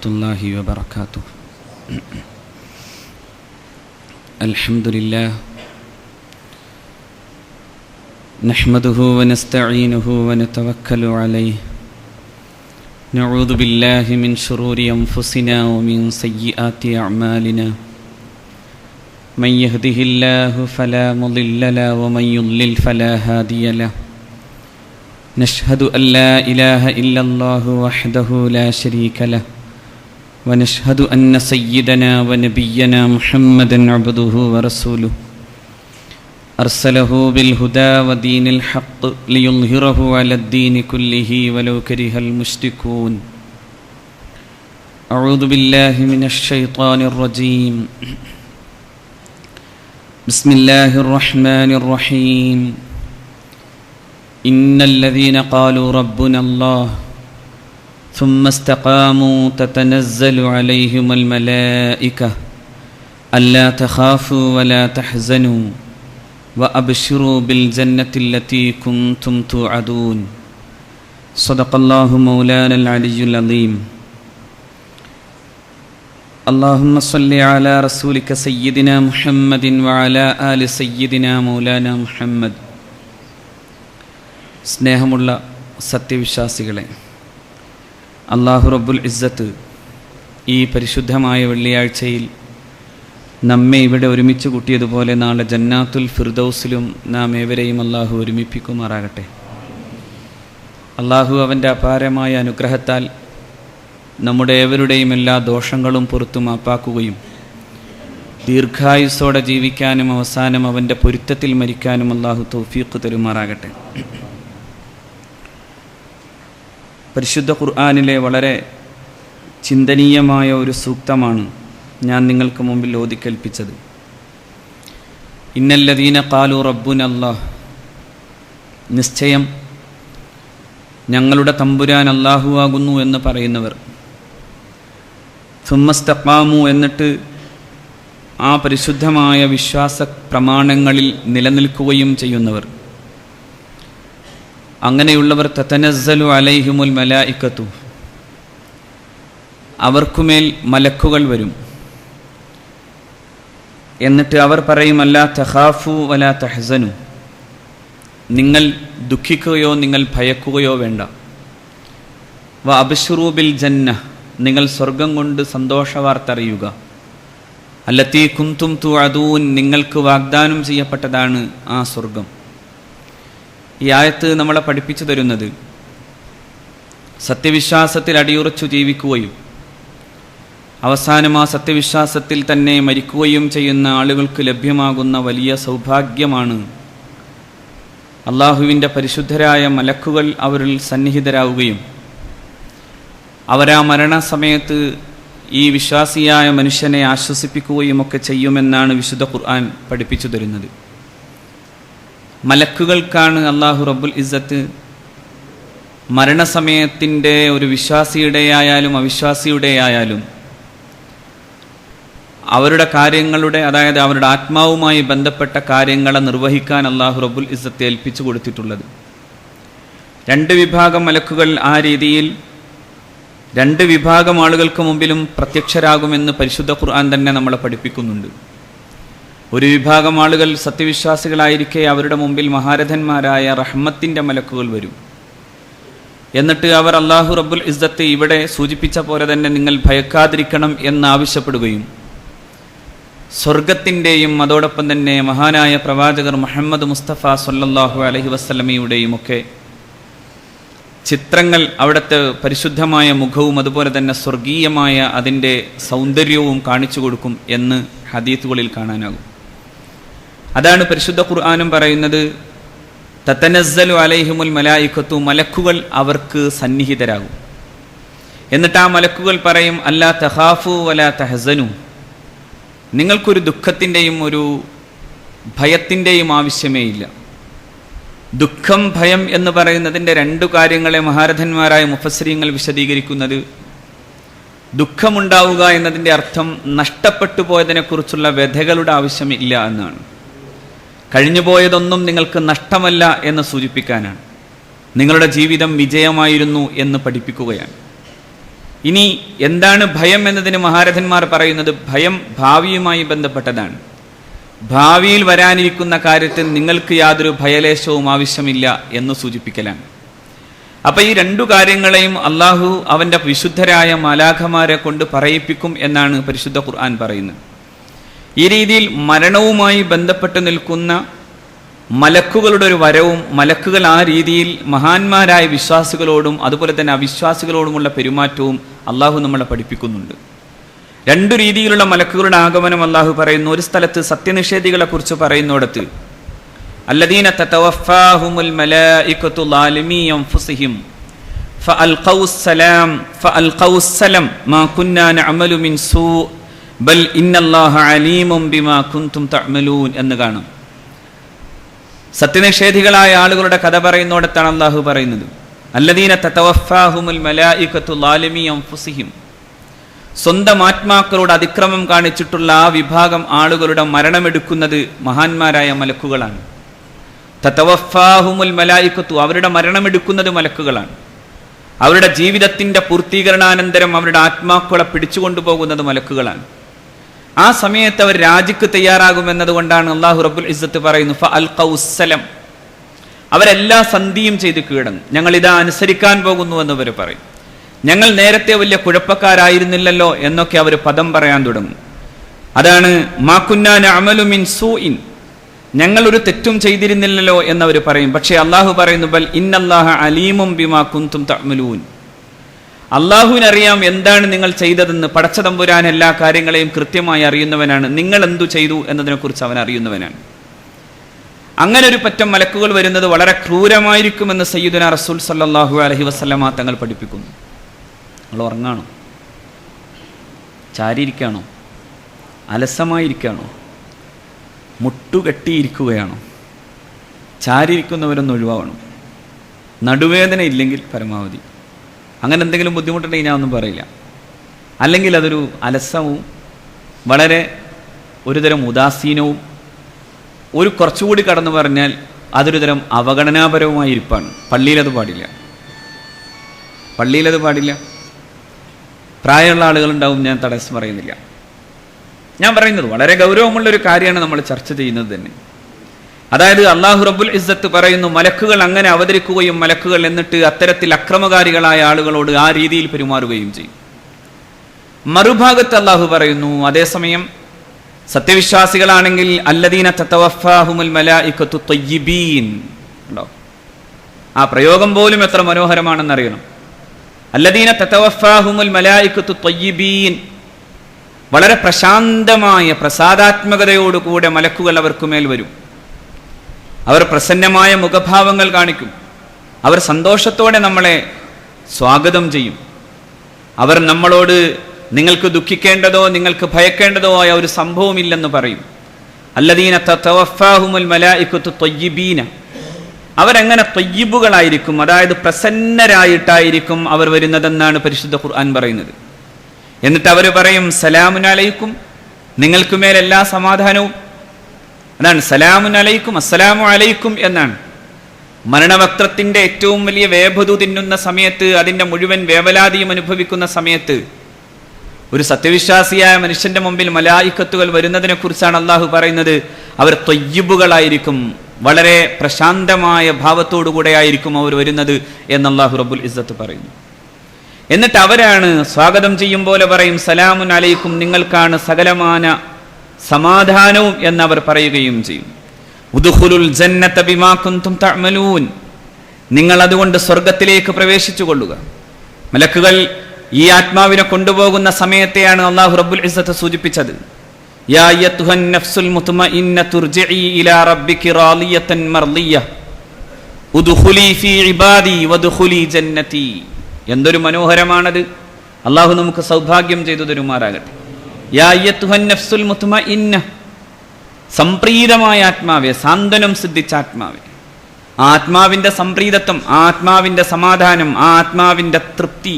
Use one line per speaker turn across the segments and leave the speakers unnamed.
വറഹ്മത്തുള്ളാഹി വബറകാതുഹു. അൽഹംദുലില്ലാഹ് നഹ്മദുഹു വനസ്തഈനുഹു വനതവക്കലു അലൈഹി നഊദു ബില്ലാഹി മിൻ ശുറൂരി അൻഫുസിനാ വമിൻ സയ്യിആതി അഅ്മാലിനാ മൻ യഹ്ദിഹില്ലാഹു ഫലാ മുളില്ല ലഹു വമൻ യുദ്ലിൽ ഫലാ ഹാദിയ ലഹു. നശ്ഹദു അൻ ലാ ഇലാഹ ഇല്ലല്ലാഹു വഹ്ദഹു ലാ ശരീക ലഹു വനശ്ഹദു അന്ന സയ്യിദനാ വനബിയ്യനാ മുഹമ്മദൻ അബ്ദുഹു വറസൂലുഹു അർസലഹു ബിൽ ഹുദാ വദീനിൽ ഹഖ് ലിയുദ്ഹിറഹു അലദ്ദീനി കുല്ലിഹി വലൗ കരിഹൽ മുശ്രികൂൻ. അഊദു ബില്ലാഹി മിനശ് ശൈത്വാനിർ റജീം. ബിസ്മില്ലാഹിർ റഹ്മാനിർ റഹീം. ഇന്നല്ലദീന ഖാലൂ റബ്ബുനല്ലാഹ് ثم استقاموا تتنزل عليهم الملائكة ألا تخافوا ولا تحزنوا وأبشروا بالجنة التي كنتم توعدون. صدق الله مولانا العلي العظيم. اللهم صل على رسولك سيدنا محمد وعلى آل سيدنا مولانا محمد. സ്നേഹമുള്ള സത്യവിശ്വാസികളെ, അല്ലാഹു റബ്ബുൽ ഇസ്സത്ത് ഈ പരിശുദ്ധമായ വെള്ളിയാഴ്ചയിൽ നമ്മെ ഇവിടെ ഒരുമിച്ച് കൂട്ടിയതുപോലെ നാളെ ജന്നാത്തുൽ ഫിർദൗസിലും നാം ഏവരെയും അല്ലാഹു ഒരുമിപ്പിക്കുമാറാകട്ടെ. അല്ലാഹു അവൻ്റെ അപാരമായ അനുഗ്രഹത്താൽ നമ്മുടെ ഏവരുടെയും എല്ലാ ദോഷങ്ങളും പുറത്തു മാപ്പാക്കുകയും ദീർഘായുസ്സോടെ ജീവിക്കാനും അവസാനം അവൻ്റെ പൊരുത്തത്തിൽ മരിക്കാനും അല്ലാഹു തൗഫീഖ് തരുമാറാകട്ടെ. പരിശുദ്ധ ഖുർആനിലെ വളരെ ചിന്തനീയമായ ഒരു സൂക്തമാണ് ഞാൻ നിങ്ങൾക്ക് മുമ്പിൽ ഓതിക്കേൽപ്പിച്ചത്. ഇന്നല്ലദീന ഖാലൂ റബ്ബുനല്ലാഹ്, നിശ്ചയം ഞങ്ങളുടെ തമ്പുരാൻ അല്ലാഹു ആകുന്നു എന്ന് പറയുന്നവർ, സുമ്മസ്തഖാമു, എന്നിട്ട് ആ പരിശുദ്ധമായ വിശ്വാസ പ്രമാണങ്ങളിൽ നിലനിൽക്കുകയും ചെയ്യുന്നവർ, അങ്ങനെയുള്ളവർ തതനസ്സലു അലൈഹിമുൽ മലായികത്തു, അവർക്കുമേൽ മലക്കുകൾ വരും. എന്നിട്ട് അവർ പറയും, അല്ലാ തഖാഫു വലാ തഹ്സനു, നിങ്ങൾ ദുഃഖിക്കുകയോ നിങ്ങൾ ഭയക്കുകയോ വേണ്ട. വ അബ്ശിറൂ ബിൽ ജന്ന, നിങ്ങൾ സ്വർഗം കൊണ്ട് സന്തോഷവാർത്ത അറിയുക. അല്ലത്തീ കുന്തും തുഅദൂൻ, നിങ്ങൾക്ക് വാഗ്ദാനം ചെയ്യപ്പെട്ടതാണ് ആ സ്വർഗം. ഈ ആയത്ത് നമ്മളെ പഠിപ്പിച്ചു തരുന്നത് സത്യവിശ്വാസത്തിൽ അടിയുറച്ചു ജീവിക്കുകയും അവസാനം ആ സത്യവിശ്വാസത്തിൽ തന്നെ മരിക്കുകയും ചെയ്യുന്ന ആളുകൾക്ക് ലഭ്യമാകുന്ന വലിയ സൗഭാഗ്യമാണ് അള്ളാഹുവിൻ്റെ പരിശുദ്ധരായ മലക്കുകൾ അവരിൽ സന്നിഹിതരാവുകയും അവരാ മരണസമയത്ത് ഈ വിശ്വാസിയായ മനുഷ്യനെ ആശ്വസിപ്പിക്കുകയും ഒക്കെ ചെയ്യുമെന്നാണ് വിശുദ്ധ ഖുർആൻ പഠിപ്പിച്ചു തരുന്നത്. മലക്കുകൾക്കാണ് അല്ലാഹു റബ്ബുൽ ഇസ്സത്ത് മരണസമയത്തിൻ്റെ ഒരു വിശ്വാസിയുടെ ആയാലും അവിശ്വാസിയുടെ ആയാലും അവരുടെ കാര്യങ്ങളുടെ, അതായത് അവരുടെ ആത്മാവുമായി ബന്ധപ്പെട്ട കാര്യങ്ങളെ നിർവഹിക്കാൻ അല്ലാഹു റബ്ബുൽ ഇസ്സത്ത് ഏൽപ്പിച്ചു കൊടുത്തിട്ടുള്ളത്. രണ്ട് വിഭാഗം മലക്കുകൾ ആ രീതിയിൽ രണ്ട് വിഭാഗം ആളുകൾക്ക് മുമ്പിലും പ്രത്യക്ഷരാകുമെന്ന് പരിശുദ്ധ ഖുർആൻ തന്നെ നമ്മളെ പഠിപ്പിക്കുന്നുണ്ട്. ഒരു വിഭാഗം ആളുകൾ സത്യവിശ്വാസികളായിരിക്കെ അവരുടെ മുമ്പിൽ മഹാരഥന്മാരായ റഹ്മത്തിൻ്റെ മലക്കുകൾ വരും. എന്നിട്ട് അവർ അല്ലാഹു റബ്ബുൽ ഇസ്സത്ത് ഇവിടെ സൂചിപ്പിച്ച പോലെ തന്നെ നിങ്ങൾ ഭയക്കാതിരിക്കണം എന്നാവശ്യപ്പെടുകയും സ്വർഗത്തിൻ്റെയും അതോടൊപ്പം തന്നെ മഹാനായ പ്രവാചകർ മുഹമ്മദ് മുസ്തഫ സല്ലല്ലാഹു അലൈഹി വസല്ലമയുടെയും ഒക്കെ ചിത്രങ്ങൾ, അവിടുത്തെ പരിശുദ്ധമായ മുഖവും അതുപോലെ തന്നെ സ്വർഗീയമായ അതിൻ്റെ സൗന്ദര്യവും കാണിച്ചു കൊടുക്കും എന്ന് ഹദീത്തുകളിൽ കാണാനാകും. അതാണ് പരിശുദ്ധ ഖുർആനും പറയുന്നത്, തതനസ്സലു അലൈഹിമുൽ മലായികത്തു, മലക്കുകൾ അവർക്ക് സന്നിഹിതരാകും. എന്നിട്ട് ആ മലക്കുകൾ പറയും, അല്ലാ തഖാഫു വലാ തഹ്സനു, നിങ്ങൾക്കൊരു ദുഃഖത്തിൻ്റെയും ഒരു ഭയത്തിൻ്റെയും ആവശ്യമേ ഇല്ല. ദുഃഖം, ഭയം എന്ന് പറയുന്നതിൻ്റെ രണ്ടു കാര്യങ്ങളെ മഹാരഥന്മാരായ മുഫസ്സിരീങ്ങൾ വിശദീകരിക്കുന്നത്, ദുഃഖമുണ്ടാവുക എന്നതിൻ്റെ അർത്ഥം നഷ്ടപ്പെട്ടു പോയതിനെക്കുറിച്ചുള്ള വ്യഥകളുടെ ആവശ്യമില്ല എന്നാണ്. കഴിഞ്ഞുപോയതൊന്നും നിങ്ങൾക്ക് നഷ്ടമല്ല എന്ന് സൂചിപ്പിക്കാനാണ്. നിങ്ങളുടെ ജീവിതം വിജയമായിരുന്നു എന്ന് പഠിപ്പിക്കുകയാണ്. ഇനി എന്താണ് ഭയം എന്നതിന് മഹാരഥന്മാർ പറയുന്നത്, ഭയം ഭാവിയുമായി ബന്ധപ്പെട്ടതാണ്. ഭാവിയിൽ വരാനിരിക്കുന്ന കാര്യത്തിൽ നിങ്ങൾക്ക് യാതൊരു ഭയലേശവും ആവശ്യമില്ല എന്ന് സൂചിപ്പിക്കലാണ്. അപ്പൊ ഈ രണ്ടു കാര്യങ്ങളെയും അള്ളാഹു അവന്റെ വിശുദ്ധരായ മാലാഖമാരെ കൊണ്ട് പറയിപ്പിക്കും എന്നാണ് പരിശുദ്ധ ഖുർആൻ പറയുന്നത്. ഈ രീതിയിൽ മരണവുമായി ബന്ധപ്പെട്ട് നിൽക്കുന്ന മലക്കുകളുടെ ഒരു വരവും, മലക്കുകൾ ആ രീതിയിൽ മഹാന്മാരായ വിശ്വാസികളോടും അതുപോലെ തന്നെ അവിശ്വാസികളോടുമുള്ള പെരുമാറ്റവും അള്ളാഹു നമ്മളെ പഠിപ്പിക്കുന്നുണ്ട്. രണ്ടു രീതിയിലുള്ള മലക്കുകളുടെ ആഗമനം അള്ളാഹു പറയുന്നു. ഒരു സ്ഥലത്ത് സത്യനിഷേധികളെ കുറിച്ച് പറയുന്നിടത്ത് അല്ലദീന തതവഫാഹുമുൽ മലായികതു ളാലിമീ അൻഫുസിഹിം ഫഅൽഖൗസ്സലാം മാ കുന്നാ നഅമലു മിൻ സൂ ബൽ ഇന്നല്ലാഹ അലീമും ബിമാ കുൻതും തഅമലൂൻ എന്ന് കാണാം. സത്യനിഷേധികളായ ആളുകളുടെ കഥ പറയുന്നിടത്താണ് അള്ളാഹു പറയുന്നത് അല്ലദീന തതവഫാഹുമുൽ മലായികതു ളാലിമീ അൻഫുസിഹിം, സ്വന്തം ആത്മാക്കളോട് അതിക്രമം കാണിച്ചിട്ടുള്ള ആ വിഭാഗം ആളുകളുടെ മരണമെടുക്കുന്നത് മഹാന്മാരായ മലക്കുകളാണ്. തതവഫാഹുമുൽ മലായികത്തു, അവരുടെ മരണമെടുക്കുന്നത് മലക്കുകളാണ്. അവരുടെ ജീവിതത്തിന്റെ പൂർത്തീകരണാനന്തരം അവരുടെ ആത്മാക്കളെ പിടിച്ചുകൊണ്ടുപോകുന്നത് മലക്കുകളാണ്. ആ സമയത്ത് അവർ രാജിക്ക് തയ്യാറാകുമെന്നതുകൊണ്ടാണ് അള്ളാഹു റബ്ബുൽ ഇസ്സത്ത് പറയുന്നു ഫഅൽഖൗസ്സലം, അവരെല്ലാ സന്ധിയും ചെയ്ത് കീഴടങ്ങും. ഞങ്ങൾ ഇതാ അനുസരിക്കാൻ പോകുന്നു എന്നവർ പറയും. ഞങ്ങൾ നേരത്തെ വലിയ കുഴപ്പക്കാരായിരുന്നില്ലല്ലോ എന്നൊക്കെ അവർ പദം പറയാൻ തുടങ്ങും. അതാണ് മാ കുന്നാ നഅമലു മിൻ സൂഇൻ, ഞങ്ങൾ ഒരു തെറ്റും ചെയ്തിരുന്നില്ലല്ലോ എന്നവർ പറയും. പക്ഷേ അള്ളാഹു പറയുന്നു ബൽ ഇന്നല്ലാഹ അലീമും ബിമാ കുൻതും തഅമലൂൻ, അള്ളാഹുവിനറിയാം എന്താണ് നിങ്ങൾ ചെയ്തതെന്ന്. പടച്ച തമ്പുരാൻ എല്ലാ കാര്യങ്ങളെയും കൃത്യമായി അറിയുന്നവനാണ്. നിങ്ങൾ എന്തു ചെയ്തു എന്നതിനെക്കുറിച്ച് അവൻ അറിയുന്നവനാണ്. അങ്ങനെ ഒരു പറ്റം മലക്കുകൾ വരുന്നത് വളരെ ക്രൂരമായിരിക്കുമെന്ന് സയ്യിദുനാ റസൂൽ സല്ലല്ലാഹു അലൈഹി വസല്ലമ തങ്ങൾ പഠിപ്പിക്കുന്നു. നിങ്ങൾ ഉറങ്ങാണോ? ചാരിയിരിക്കുകയാണോ? അലസമായിരിക്കുകയാണോ? മുട്ടുകെട്ടിയിരിക്കുകയാണോ? ചാരിയിരിക്കുന്നവരൊന്ന് ഒഴിവാകണം. നടുവേദന ഇല്ലെങ്കിൽ പരമാവധി. അങ്ങനെ എന്തെങ്കിലും ബുദ്ധിമുട്ടുണ്ടെങ്കിൽ ഞാൻ ഒന്നും പറയില്ല. അല്ലെങ്കിൽ അതൊരു അലസവും വളരെ ഒരുതരം ഉദാസീനവും, ഒരു കുറച്ചുകൂടി കടന്നു പറഞ്ഞാൽ അതൊരു തരം അവഗണനാപരവുമായ ഇരിപ്പാണ്. പള്ളിയിലത് പാടില്ല. പള്ളിയിലത് പാടില്ല. പ്രായമുള്ള ആളുകളുണ്ടാവും, ഞാൻ തടസ്സം പറയുന്നില്ല. ഞാൻ പറയുന്നത് വളരെ ഗൗരവമുള്ളൊരു കാര്യമാണ് നമ്മൾ ചർച്ച ചെയ്യുന്നത് തന്നെ. അതായത് അള്ളാഹു റബ്ബുൽ ഇസ്സത്ത് പറയുന്നു മലക്കുകൾ അങ്ങനെ അവതരിക്കുകയും മലക്കുകൾ എന്നിട്ട് അത്തരത്തിൽ അക്രമകാരികളായ ആളുകളോട് ആ രീതിയിൽ പെരുമാറുകയും ചെയ്യും. മറുഭാഗത്ത് അള്ളാഹു പറയുന്നു അതേസമയം സത്യവിശ്വാസികളാണെങ്കിൽ അല്ലദീന തതവഫാഹുമുൽ മലായികത്തു ത്വയ്യിബീൻ. ഉണ്ടോ? ആ പ്രയോഗം പോലും എത്ര മനോഹരമാണെന്നറിയണം. അല്ലദീന തതവഫാഹുമുൽ മലായികത്തു ത്വയ്യിബീൻ, വളരെ പ്രശാന്തമായ പ്രസാദാത്മകതയോടുകൂടെ മലക്കുകൾ അവർക്കുമേൽ വരും. അവർ പ്രസന്നമായ മുഖഭാവങ്ങൾ കാണിക്കും. അവർ സന്തോഷത്തോടെ നമ്മളെ സ്വാഗതം ചെയ്യും. അവർ നമ്മളോട് നിങ്ങൾക്ക് ദുഃഖിക്കേണ്ടതോ നിങ്ങൾക്ക് ഭയക്കേണ്ടതോ ആയ ഒരു സംഭവമില്ലെന്ന് പറയും. അല്ലദീന തതവഫാഹുമുൽ മലായികത്തു ത്വയ്യിബീന, അവരെങ്ങനെ ത്വയ്യിബുകളായിരിക്കും, അതായത് പ്രസന്നരായിട്ടായിരിക്കും അവർ വരുന്നതെന്നാണ് പരിശുദ്ധ ഖുർആൻ പറയുന്നത്. എന്നിട്ട് അവർ പറയും സലാമുൻ അലൈക്കും, നിങ്ങൾക്കുമേൽ എല്ലാ സമാധാനവും. അതാണ് സലാമുൻ അലൈക്കും, അസ്സലാമു അലൈക്കും എന്നാണ്. മരണവക്ത്രത്തിന്റെ ഏറ്റവും വലിയ വേഭതു തിന്നുന്ന സമയത്ത്, അതിൻ്റെ മുഴുവൻ വേവലാതിയും അനുഭവിക്കുന്ന സമയത്ത് ഒരു സത്യവിശ്വാസിയായ മനുഷ്യന്റെ മുമ്പിൽ മലായിക്കത്തുകൾ വരുന്നതിനെ കുറിച്ചാണ് അള്ളാഹു പറയുന്നത്. അവർ ത്വയ്യിബുകളായിരിക്കും, വളരെ പ്രശാന്തമായ ഭാവത്തോടുകൂടെ ആയിരിക്കും അവർ വരുന്നത് എന്ന് അള്ളാഹു റബ്ബുൽ ഇസ്സത്ത് പറയുന്നു. എന്നിട്ട് അവരാണ് സ്വാഗതം ചെയ്യും പോലെ പറയും സലാമുൻ അലൈക്കും, നിങ്ങൾക്കാണ് സകലമാന സമാധാനവും എന്നവർ പറയുകയും ചെയ്യും. ഉദ്ഖുലുൽ ജന്നത ബിമാ കുൻതും തഅമലൂൻ, നിങ്ങൾ അതുകൊണ്ട് സ്വർഗത്തിലേക്ക് പ്രവേശിച്ചു കൊള്ളുക. മലക്കുകൾ ഈ ആത്മാവിനെ കൊണ്ടുപോകുന്ന സമയത്തെയാണ് അല്ലാഹു റബ്ബുൽ ഇസ്സത്ത് സൂചിപ്പിച്ചത്. യാ അയ്യത്തുഹൻ നഫ്സുൽ മുത്മഇന്നതു ഇർജിഇ ഇലാ റബ്ബികി റാളിയതൻ മർളിയ ഉദ്ഖുലി ഫീ ഇബാദി വദ്ഖുലി ജന്നതി. എന്തൊരു മനോഹരമാണത്. അള്ളാഹു നമുക്ക് സൗഭാഗ്യം ചെയ്തു തരുമാറാകട്ടെ. യാ അയ്യത്തുഹൻ നഫ്സുൽ മുത്മഇന്ന, സംപ്രീതമായ ആത്മാവെ, സാന്ത്വനം സിദ്ധിച്ച ആത്മാവെ, ആത്മാവിന്റെ സംപ്രീതത്വം, ആത്മാവിന്റെ സമാധാനം, ആത്മാവിന്റെ തൃപ്തി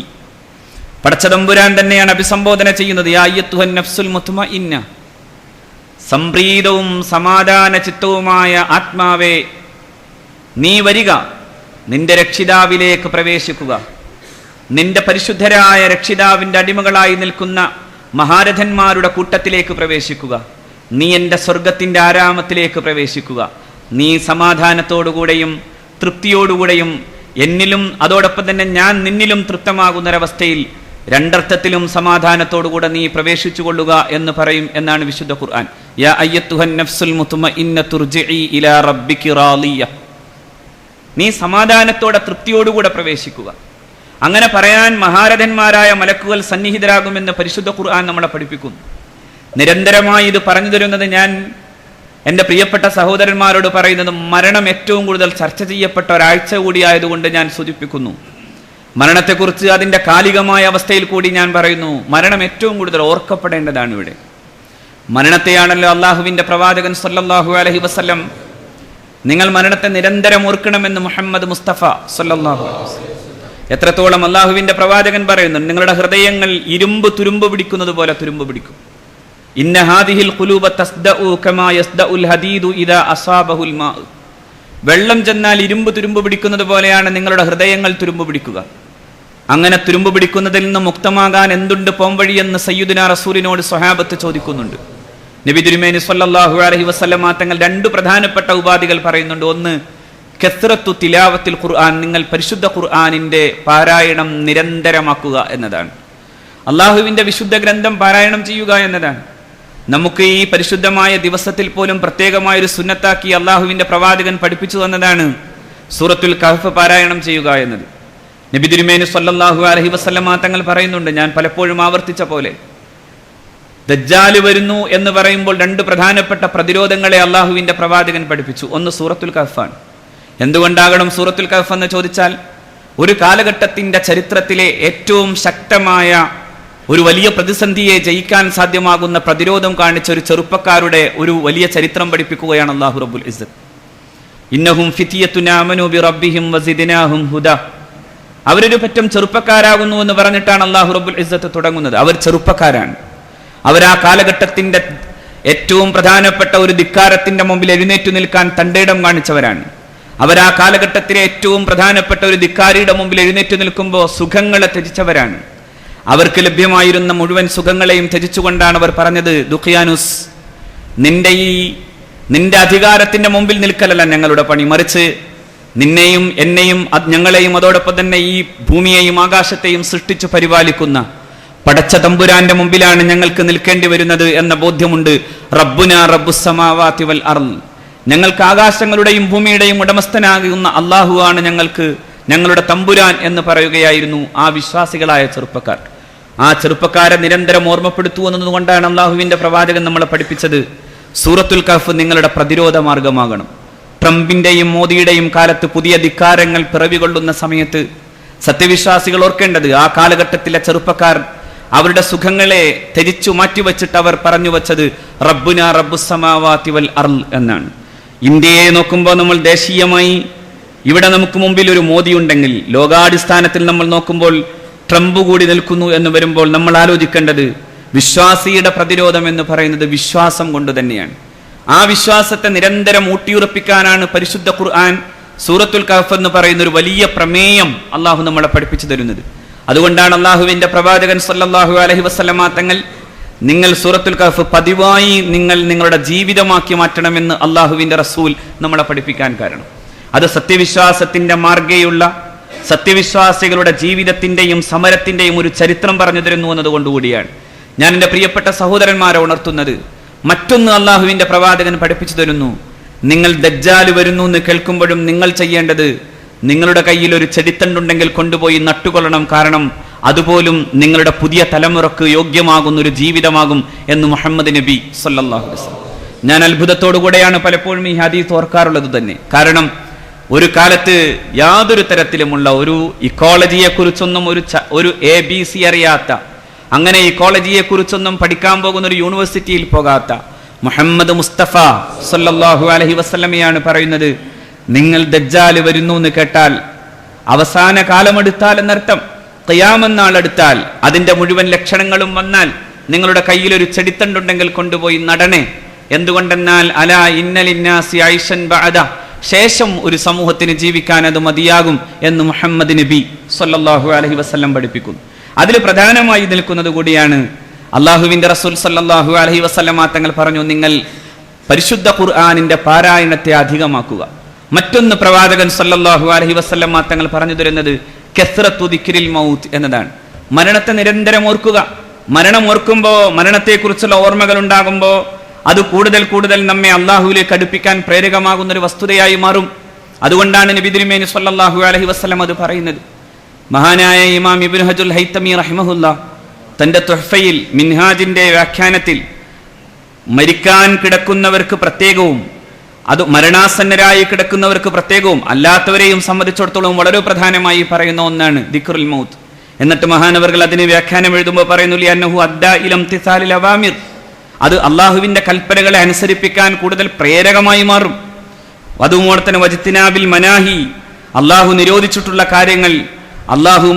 പടച്ചതമ്പുരാൻ തന്നെയാണ് അഭിസംബോധന ചെയ്യുന്നത്. യാ അയ്യത്തുഹൻ നഫ്സുൽ മുത്മഇന്ന, സംപ്രീതവും സമാധാന ചിത്തവുമായ ആത്മാവെ, നീ വരിക, നിന്റെ രക്ഷിതാവിലേക്ക് പ്രവേശിക്കുക. നിന്റെ പരിശുദ്ധരായ രക്ഷിതാവിന്റെ അടിമകളായി നിൽക്കുന്ന മഹാരഥന്മാരുടെ കൂട്ടത്തിലേക്ക് പ്രവേശിക്കുക. നീ എൻ്റെ സ്വർഗത്തിൻ്റെ ആരാമത്തിലേക്ക് പ്രവേശിക്കുക. നീ സമാധാനത്തോടുകൂടെയും തൃപ്തിയോടുകൂടെയും എന്നിലും അതോടൊപ്പം തന്നെ ഞാൻ നിന്നിലും തൃപ്തമാകുന്നൊരവസ്ഥയിൽ രണ്ടർത്ഥത്തിലും സമാധാനത്തോടുകൂടെ നീ പ്രവേശിച്ചു കൊള്ളുക എന്ന് പറയും എന്നാണ് വിശുദ്ധ ഖുർആൻ. യാ അയ്യത്തുഹൻ നഫ്സുൽ മുത്മഇന്നതു ർജിഇ ഇലാ റബ്ബികി റാളിയ. നീ സമാധാനത്തോടെ തൃപ്തിയോടുകൂടെ പ്രവേശിക്കുക. അങ്ങനെ പറയാൻ മഹാരഥന്മാരായ മലക്കുകൾ സന്നിഹിതരാകുമെന്ന് പരിശുദ്ധ ഖുർആൻ നമ്മളെ പഠിപ്പിക്കുന്നു. നിരന്തരമായി ഇത് പറഞ്ഞു തരുന്നത് ഞാൻ എൻ്റെ പ്രിയപ്പെട്ട സഹോദരന്മാരോട് പറയുന്നത് മരണം ഏറ്റവും കൂടുതൽ ചർച്ച ചെയ്യപ്പെട്ട ഒരാഴ്ച കൂടിയായതുകൊണ്ട് ഞാൻ സൂചിപ്പിക്കുന്നു. മരണത്തെക്കുറിച്ച് അതിൻ്റെ കാലികമായ അവസ്ഥയിൽ കൂടി ഞാൻ പറയുന്നു. മരണം ഏറ്റവും കൂടുതൽ ഓർക്കപ്പെടേണ്ടതാണ്. ഇവിടെ മരണത്തെയാണല്ലോ അള്ളാഹുവിൻ്റെ പ്രവാചകൻ സല്ലല്ലാഹു അലൈഹി വസല്ലം നിങ്ങൾ മരണത്തെ നിരന്തരം ഓർക്കണമെന്ന് മുഹമ്മദ് മുസ്തഫ സല്ലല്ലാഹു അലൈഹി വസല്ലം എത്രത്തോളം അള്ളാഹുവിൻ്റെ പ്രവാചകൻ പറയുന്നുണ്ട്, നിങ്ങളുടെ ഹൃദയങ്ങൾ ഇരുമ്പ് തുരുമ്പ് പിടിക്കുന്നത് പോലെ തുരുമ്പ് പിടിക്കും. ഇന്ന ഹാദിഹിൽ ഖുലൂബ തസ്ദഉ കമാ യസ്ദഉൽ ഹദീദു ഇദാ അസാബഹുൽ മാ. വെള്ളം ചെന്നാൽ ഇരുമ്പ് തുരുമ്പ് പിടിക്കുന്നത് പോലെയാണ് നിങ്ങളുടെ ഹൃദയങ്ങൾ തുരുമ്പ് പിടിക്കുക. അങ്ങനെ തുരുമ്പ് പിടിക്കുന്നതിൽ നിന്ന് മുക്തമാകാൻ എന്തുണ്ട് പോംവഴിയെന്ന് സയ്യിദുനാ റസൂലിനോട് സ്വഹാബത്ത് ചോദിക്കുന്നുണ്ട്. നബി തിരുമേനി സ്വല്ലല്ലാഹു അലൈഹി വസല്ലം തങ്ങൾ രണ്ട് പ്രധാനപ്പെട്ട ഉപാധികൾ പറയുന്നുണ്ട്. ഒന്ന്, കസ്റത്തു തിലാവത്തിൽ ഖുർആൻ, നിങ്ങൾ പരിശുദ്ധ ഖുർആനിന്റെ പാരായണം നിരന്തരമാക്കുക എന്നതാണ്. അള്ളാഹുവിന്റെ വിശുദ്ധ ഗ്രന്ഥം പാരായണം ചെയ്യുക എന്നതാണ്. നമുക്ക് ഈ പരിശുദ്ധമായ ദിവസത്തിൽ പോലും പ്രത്യേകമായൊരു സുന്നത്താക്കി അള്ളാഹുവിന്റെ പ്രവാചകൻ പഠിപ്പിച്ചു തന്നതാണ് സൂറത്തുൽ കഹ്ഫ് പാരായണം ചെയ്യുക എന്നത്. നബി തിരുമേനി സ്വല്ലല്ലാഹു അലൈഹി വസല്ലം തങ്ങൾ പറയുന്നുണ്ട്, ഞാൻ പലപ്പോഴും ആവർത്തിച്ച പോലെ, ദജ്ജാല് വരുന്നു എന്ന് പറയുമ്പോൾ രണ്ട് പ്രധാനപ്പെട്ട പ്രതിരോധങ്ങളെ അള്ളാഹുവിന്റെ പ്രവാചകൻ പഠിപ്പിച്ചു. ഒന്ന് സൂറത്തുൽ കഹ്ഫാണ്. എന്തുകൊണ്ടാകണം സൂറത്തുൽ കഹ്ഫ് എന്ന് ചോദിച്ചാൽ, ഒരു കാലഘട്ടത്തിന്റെ ചരിത്രത്തിലെ ഏറ്റവും ശക്തമായ ഒരു വലിയ പ്രതിസന്ധിയെ ജയിക്കാൻ സാധ്യമാകുന്ന പ്രതിരോധം കാണിച്ച ഒരു ചെറുപ്പക്കാരുടെ ഒരു വലിയ ചരിത്രം പഠിപ്പിക്കുകയാണ് അല്ലാഹു റബ്ബുൽ ഇസ്സത്ത്. ഇന്നഹും ഫിതിയത്തുൻ ആമനൂ ബിറബ്ബിഹിം വസിദ്നാഹും ഹുദാ. അവരൊരു പറ്റം ചെറുപ്പക്കാരാകുന്നു എന്ന് പറഞ്ഞിട്ടാണ് അല്ലാഹു റബ്ബുൽ ഇസ്സത്ത് തുടങ്ങുന്നത്. അവർ ചെറുപ്പക്കാരാണ്. അവരാ കാലഘട്ടത്തിന്റെ ഏറ്റവും പ്രധാനപ്പെട്ട ഒരു ധിക്കാരത്തിന്റെ മുമ്പിൽ എഴുന്നേറ്റു നിൽക്കാൻ തന്റേടം കാണിച്ചവരാണ്. അവരാ കാലഘട്ടത്തിലെ ഏറ്റവും പ്രധാനപ്പെട്ട ഒരു ധിക്കാരിയുടെ മുമ്പിൽ എഴുന്നേറ്റു നിൽക്കുമ്പോൾ സുഖങ്ങളെ ത്യജിച്ചവരാണ്. അവർക്ക് ലഭ്യമായിരുന്ന മുഴുവൻ സുഖങ്ങളെയും ത്യജിച്ചുകൊണ്ടാണ് അവർ പറഞ്ഞത്, ദുഖിയാനുസ്, നിന്റെ അധികാരത്തിന്റെ മുമ്പിൽ നിൽക്കലല്ല ഞങ്ങളുടെ പണി, മറിച്ച് നിന്നെയും എന്നെയും ഞങ്ങളെയും അതോടൊപ്പം തന്നെ ഈ ഭൂമിയെയും ആകാശത്തെയും സൃഷ്ടിച്ചു പരിപാലിക്കുന്ന പടച്ച തമ്പുരാന്റെ മുമ്പിലാണ് ഞങ്ങൾക്ക് നിൽക്കേണ്ടി വരുന്നത് എന്ന ബോധ്യമുണ്ട്. റബ്ബുനാ റബ്ബുസ് സമാവാതി വൽ അർള്, ഞങ്ങൾക്ക് ആകാശങ്ങളുടെയും ഭൂമിയുടെയും ഉടമസ്ഥനാകുന്ന അള്ളാഹുവാണ് ഞങ്ങളുടെ തമ്പുരാൻ എന്ന് പറയുകയായിരുന്നു ആ വിശ്വാസികളായ ചെറുപ്പക്കാർ. ആ ചെറുപ്പക്കാരെ നിരന്തരം ഓർമ്മപ്പെടുത്തുന്നതുകൊണ്ടാണ് അള്ളാഹുവിന്റെ പ്രവാചകൻ നമ്മളെ പഠിപ്പിച്ചത്, സൂറത്തുൽ കഹ്ഫ് നിങ്ങളുടെ പ്രതിരോധ മാർഗമാകണം. ട്രംപിന്റെയും മോദിയുടെയും കാലത്ത് പുതിയ ധിക്കാരങ്ങൾ പിറവികൊള്ളുന്ന സമയത്ത് സത്യവിശ്വാസികൾ ഓർക്കേണ്ടത്, ആ കാലഘട്ടത്തിലെ ചെറുപ്പക്കാർ അവരുടെ സുഖങ്ങളെ ത്യജിച്ചു മാറ്റിവെച്ചിട്ട് അവർ പറഞ്ഞു വച്ചത് റബ്ബുനാ റബ്ബുസ് സമാവാതി വൽ അർള് എന്നാണ്. ഇന്ത്യയെ നോക്കുമ്പോൾ നമ്മൾ ദേശീയമായി ഇവിടെ നമുക്ക് മുമ്പിൽ ഒരു മോദി ഉണ്ടെങ്കിൽ, ലോകാടിസ്ഥാനത്തിൽ നമ്മൾ നോക്കുമ്പോൾ ട്രംപ് കൂടി നിൽക്കുന്നു എന്ന് വരുമ്പോൾ നമ്മൾ ആലോചിക്കേണ്ടത്, വിശ്വാസിയുടെ പ്രതിരോധം എന്ന് പറയുന്നത് വിശ്വാസം കൊണ്ട് തന്നെയാണ്. ആ വിശ്വാസത്തെ നിരന്തരം ഊട്ടിയുറപ്പിക്കാനാണ് പരിശുദ്ധ ഖുർആൻ സൂറത്തുൽ കഹ്ഫ് എന്ന് പറയുന്ന ഒരു വലിയ പ്രമേയം അള്ളാഹു നമ്മളെ പഠിപ്പിച്ചു തരുന്നത്. അതുകൊണ്ടാണ് അള്ളാഹുവിന്റെ പ്രവാചകൻ സല്ലല്ലാഹു അലൈഹി വസല്ലം തങ്ങൾ, നിങ്ങൾ സൂറത്തുൽ കഹ്ഫ് പതിവായി നിങ്ങളുടെ ജീവിതമാക്കി മാറ്റണമെന്ന് അള്ളാഹുവിന്റെ റസൂൽ നമ്മളെ പഠിപ്പിക്കാൻ കാരണം. അത് സത്യവിശ്വാസത്തിന്റെ മാർഗ്ഗയുള്ള സത്യവിശ്വാസികളുടെ ജീവിതത്തിന്റെയും സമരത്തിന്റെയും ഒരു ചരിത്രം പറഞ്ഞു തരുന്നു എന്നതുകൊണ്ടുകൂടിയാണ് ഞാൻ എൻ്റെ പ്രിയപ്പെട്ട സഹോദരന്മാരെ ഉണർത്തുന്നത്. മറ്റൊന്ന് അള്ളാഹുവിന്റെ പ്രവാചകൻ പഠിപ്പിച്ചു തരുന്നു, നിങ്ങൾ ദജ്ജാൽ വരുന്നു എന്ന് കേൾക്കുമ്പോഴും നിങ്ങൾ ചെയ്യേണ്ടത്, നിങ്ങളുടെ കയ്യിൽ ഒരു ചെടിത്തണ്ടുണ്ടെങ്കിൽ കൊണ്ടുപോയി നട്ടുകൊള്ളണം. കാരണം അതുപോലും നിങ്ങളുടെ പുതിയ തലമുറക്ക് യോഗ്യമാകുന്ന ഒരു ജീവിതമാകും എന്ന് മുഹമ്മദ് നബി സല്ലല്ലാഹു അലൈഹി വസല്ലം. ഞാൻ അത്ഭുതത്തോടുകൂടെയാണ് പലപ്പോഴും ഈ ഹദീസ് ഓർക്കാറുള്ളത് തന്നെ. കാരണം ഒരു കാലത്ത് യാതൊരു തരത്തിലുമുള്ള ഒരു ഇക്കോളജിയെ കുറിച്ചൊന്നും ഒരു ABC അറിയാത്ത, അങ്ങനെ ഇക്കോളജിയെ കുറിച്ചൊന്നും പഠിക്കാൻ പോകുന്ന ഒരു യൂണിവേഴ്സിറ്റിയിൽ പോകാത്ത മുഹമ്മദ് മുസ്തഫ സല്ലല്ലാഹു അലൈഹി വസല്ലമയാണ് പറയുന്നത്, നിങ്ങൾ ദജ്ജാൽ വരുന്നു എന്ന് കേട്ടാൽ, അവസാന കാലമെടുത്താൽ എന്നർത്ഥം, ഖിയാമത്ത് നാൾ എടുത്താൽ, അതിന്റെ മുഴുവൻ ലക്ഷണങ്ങളും വന്നാൽ നിങ്ങളുടെ കയ്യിൽ ഒരു ചെടിത്തണ്ടുണ്ടെങ്കിൽ കൊണ്ടുപോയി നടണേ. എന്തുകൊണ്ടെന്നാൽ അലാ ഇന്ന ലിന്നാസി ഐശൻ ബഅദ ശേഷം ഒരു സമൂഹത്തിന് ജീവിക്കാൻ അത് മതിയാകും എന്ന് മുഹമ്മദ് നബി സല്ലല്ലാഹു അലൈഹി വസല്ലം പഠിപ്പിക്കുന്നു. അതിൽ പ്രധാനമായി നിൽക്കുന്നത് കൂടിയാണ് അള്ളാഹുവിന്റെ റസൂൽ സല്ലല്ലാഹു അലൈഹി വസല്ലം തങ്ങൾ പറഞ്ഞു, നിങ്ങൾ പരിശുദ്ധ ഖുർആനിന്റെ പാരായണത്തെ അധികമാക്കുക. മറ്റൊന്ന് പ്രവാചകൻ സല്ലല്ലാഹു അലൈഹി വസല്ലം തങ്ങൾ പറഞ്ഞു തരുന്നത് കസ്റത്തു ദിക്രിൽ മൗത്ത് എന്നതാണ്. മരണത്തെ നിരന്തരം ഓർക്കുക. മരണം ഓർക്കുമ്പോൾ, മരണത്തെക്കുറിച്ചുള്ള ഓർമ്മകൾ ഉണ്ടാകുമ്പോൾ അത് കൂടുതൽ കൂടുതൽ നമ്മെ അള്ളാഹുവിലേക്ക് അടുപ്പിക്കാൻ പ്രേരകമാകുന്ന ഒരു വസ്തുതയായി മാറും. അതുകൊണ്ടാണ് നബി തിരുമേനി സല്ലല്ലാഹു അലൈഹി വസല്ലം അത് പറയുന്നത്. മഹാനായ ഇമാം ഇബ്നു ഹജുൽ ഹൈതമി റഹിമഹുല്ലാഹ് തന്റെ തുഹ്ഫയിൽ മിൻഹാജിന്റെ വ്യാഖ്യാനത്തിൽ മരിക്കാൻ കിടക്കുന്നവർക്ക് പ്രത്യേകവും അത് മരണാസന്നരായി കിടക്കുന്നവർക്ക് പ്രത്യേകവും അല്ലാത്തവരെയും സംബന്ധിച്ചിടത്തോളം വളരെ പ്രധാനമായി പറയുന്ന ഒന്നാണ് ദിക്റുൽ മൗത്ത്. എന്നിട്ട് മഹാനവർകൾ അതിന് വ്യാഖ്യാനം എഴുതുമ്പോൾ പറയുന്നു, ലിഅന്നഹു അദ്ദാ ഇലാ ഇംതിസാലിൽ അവാമിർ, അത് അള്ളാഹുവിന്റെ കൽപ്പനകളെ അനുസരിപ്പിക്കാൻ കൂടുതൽ പ്രേരകമായി മാറും. അതുപോലെ തന്നെ വജ്തിനാബിൽ മനാഹി, അള്ളാഹു നിരോധിച്ചിട്ടുള്ള കാര്യങ്ങൾ, അള്ളാഹു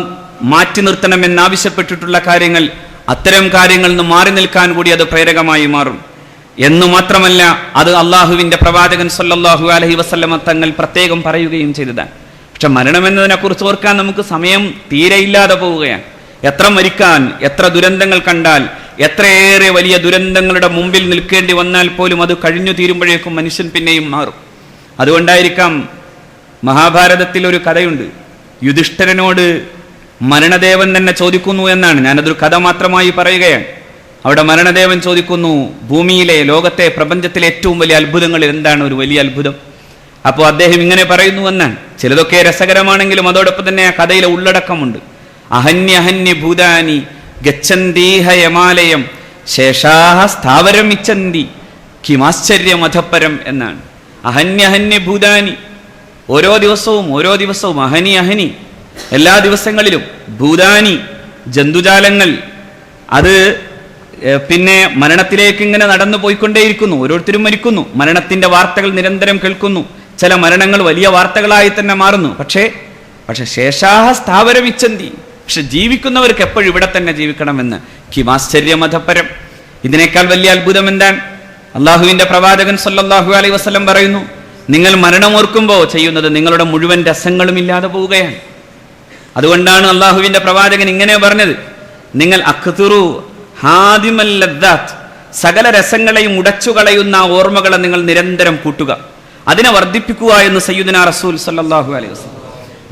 മാറ്റി നിർത്തണമെന്നാവശ്യപ്പെട്ടിട്ടുള്ള കാര്യങ്ങൾ, അത്തരം കാര്യങ്ങളിൽ നിന്ന് മാറി നിൽക്കാൻ കൂടി അത് പ്രേരകമായി മാറും. എന്നു മാത്രമല്ല, അത് അള്ളാഹുവിന്റെ പ്രവാചകൻ സല്ലല്ലാഹു അലൈഹി വസല്ലമ തങ്ങൾ പ്രത്യേകം പറയുകയും ചെയ്തതാണ്. പക്ഷെ മരണമെന്നതിനെ കുറിച്ച് ഓർക്കാൻ നമുക്ക് സമയം തീരെയില്ലാതെ പോവുകയാണ്. എത്ര മരിക്കാൻ, എത്ര ദുരന്തങ്ങൾ കണ്ടാൽ, എത്രയേറെ വലിയ ദുരന്തങ്ങളുടെ മുമ്പിൽ നിൽക്കേണ്ടി വന്നാൽ പോലും അത് കഴിഞ്ഞു തീരുമ്പോഴേക്കും മനുഷ്യൻ പിന്നെയും മാറും. അതുകൊണ്ടായിരിക്കാം മഹാഭാരതത്തിൽ ഒരു കഥയുണ്ട്. യുധിഷ്ഠിരനോട് മരണദേവൻ തന്നെ ചോദിക്കുന്നു എന്നാണ്. ഞാനതൊരു കഥ മാത്രമായി പറയുകയാണ്. അവിടെ മരണദേവൻ ചോദിക്കുന്നു, ഭൂമിയിലെ, ലോകത്തെ, പ്രപഞ്ചത്തിലെ ഏറ്റവും വലിയ അത്ഭുതങ്ങളിൽ എന്താണ് ഒരു വലിയ അത്ഭുതം? അപ്പോൾ അദ്ദേഹം ഇങ്ങനെ പറയുന്നു എന്നാണ്. ചിലതൊക്കെ രസകരമാണെങ്കിലും അതോടൊപ്പം തന്നെ ആ കഥയിലെ ഉള്ളടക്കമുണ്ട്. അഹന്യഹന്യ ഭൂതാനി ഗച്ഛന്തീഹ യമാലയം ശേഷാഹ സ്ഥാവരം ഇച്ഛന്തി കിമാശ്ചര്യമധപ്പരം എന്നാണ്. അഹന്യഹന്യ ഭൂതാനി, ഓരോ ദിവസവും അഹനി അഹനി, എല്ലാ ദിവസങ്ങളിലും ഭൂതാനി, ജന്തുജാലങ്ങൾ, അത് പിന്നെ മരണത്തിലേക്ക് ഇങ്ങനെ നടന്നു പോയിക്കൊണ്ടേയിരിക്കുന്നു. ഓരോരുത്തരും മരിക്കുന്നു, മരണത്തിന്റെ വാർത്തകൾ നിരന്തരം കേൾക്കുന്നു. ചില മരണങ്ങൾ വലിയ വാർത്തകളായി തന്നെ മാറുന്നു. പക്ഷേ ശേഷാഹ സ്ഥാവരമിച്ചന്തി, പക്ഷെ ജീവിക്കുന്നവർക്ക് എപ്പോഴും ഇവിടെ തന്നെ ജീവിക്കണമെന്ന്. കിമാശ്ചര്യമധപ്പരം, ഇതിനേക്കാൾ വലിയ അത്ഭുതം എന്താണ്? അള്ളാഹുവിന്റെ പ്രവാചകൻ സല്ലല്ലാഹു അലൈഹി വസല്ലം പറയുന്നു, നിങ്ങൾ മരണമോർക്കുമ്പോൾ ചെയ്യുന്നത് നിങ്ങളുടെ മുഴുവൻ രസങ്ങളും ഇല്ലാതെ പോവുകയാണ്. അതുകൊണ്ടാണ് അള്ളാഹുവിന്റെ പ്രവാചകൻ ഇങ്ങനെ പറഞ്ഞത്, നിങ്ങൾ അഖ്തുറു ഹാദിമൽ ലദ്ദാത്ത്, സകല രസങ്ങളെയും ഉടച്ചുകളയുന്ന ഓർമ്മകളെ നിങ്ങൾ നിരന്തരം കൂട്ടുക, അതിനെ വർദ്ധിപ്പിക്കുക എന്ന് സയ്യിദുനാ റസൂൽ സല്ലല്ലാഹു അലൈഹി വസല്ലം.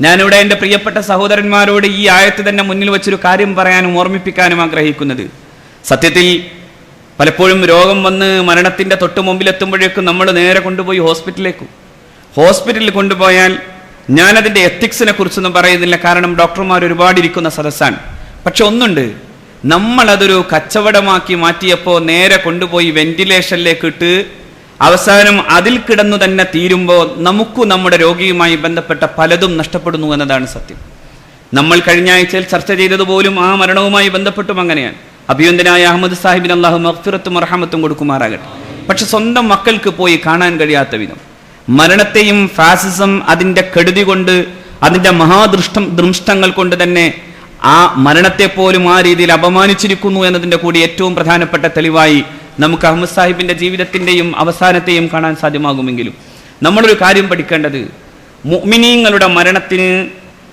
ഞാനിവിടെ എൻ്റെ പ്രിയപ്പെട്ട സഹോദരന്മാരോട് ഈ ആയത്ത് തന്നെ മുന്നിൽ വെച്ചൊരു കാര്യം പറയാനും ഓർമ്മിപ്പിക്കാനും ആഗ്രഹിക്കുന്നത്, സത്യത്തിൽ പലപ്പോഴും രോഗം വന്ന് മരണത്തിന്റെ തൊട്ട് മുമ്പിലെത്തുമ്പോഴേക്കും നമ്മൾ നേരെ കൊണ്ടുപോയി ഹോസ്പിറ്റലിൽ കൊണ്ടുപോയാൽ, ഞാനതിൻ്റെ എത്തിക്സിനെ കുറിച്ചൊന്നും പറയുന്നില്ല, കാരണം ഡോക്ടർമാർ ഒരുപാട് ഇരിക്കുന്ന സദസ്സാണ്. പക്ഷെ ഒന്നുണ്ട്, നമ്മളതൊരു കച്ചവടമാക്കി മാറ്റിയപ്പോൾ നേരെ കൊണ്ടുപോയി വെന്റിലേഷനിലേക്ക് ഇട്ട് അവസാനം അതിൽ കിടന്നു തന്നെ തീരുമ്പോൾ നമുക്ക് നമ്മുടെ രോഗിയുമായി ബന്ധപ്പെട്ട പലതും നഷ്ടപ്പെടുന്നു എന്നതാണ് സത്യം. നമ്മൾ കഴിഞ്ഞ ആഴ്ചയിൽ ചർച്ച ചെയ്തതുപോലും ആ മരണവുമായി ബന്ധപ്പെട്ടും അങ്ങനെയാണ്. അഭിയന്തനായ അഹമ്മദ് സാഹിബിന് അള്ളാഹു മഗ്ഫിറത്തും റഹ്മത്തും കൊടുക്കുമാറാകട്ടെ. പക്ഷെ സ്വന്തം മക്കൾക്ക് പോയി കാണാൻ കഴിയാത്ത വിധം മരണത്തെയും ഫാസിസം അതിൻ്റെ കെടുതി കൊണ്ട്, അതിൻ്റെ ദൃഷ്ടങ്ങൾ കൊണ്ട് തന്നെ ആ മരണത്തെ പോലും ആ രീതിയിൽ അപമാനിച്ചിരിക്കുന്നു എന്നതിൻ്റെ കൂടി ഏറ്റവും പ്രധാനപ്പെട്ട തെളിവായി നമുക്ക് അഹമ്മദ് സാഹിബിന്റെ ജീവിതത്തിന്റെയും അവസാനത്തെയും കാണാൻ സാധ്യമാകുമെങ്കിലും നമ്മളൊരു കാര്യം പഠിക്കേണ്ടത്, മുഅ്മിനീങ്ങളുടെ മരണത്തിന്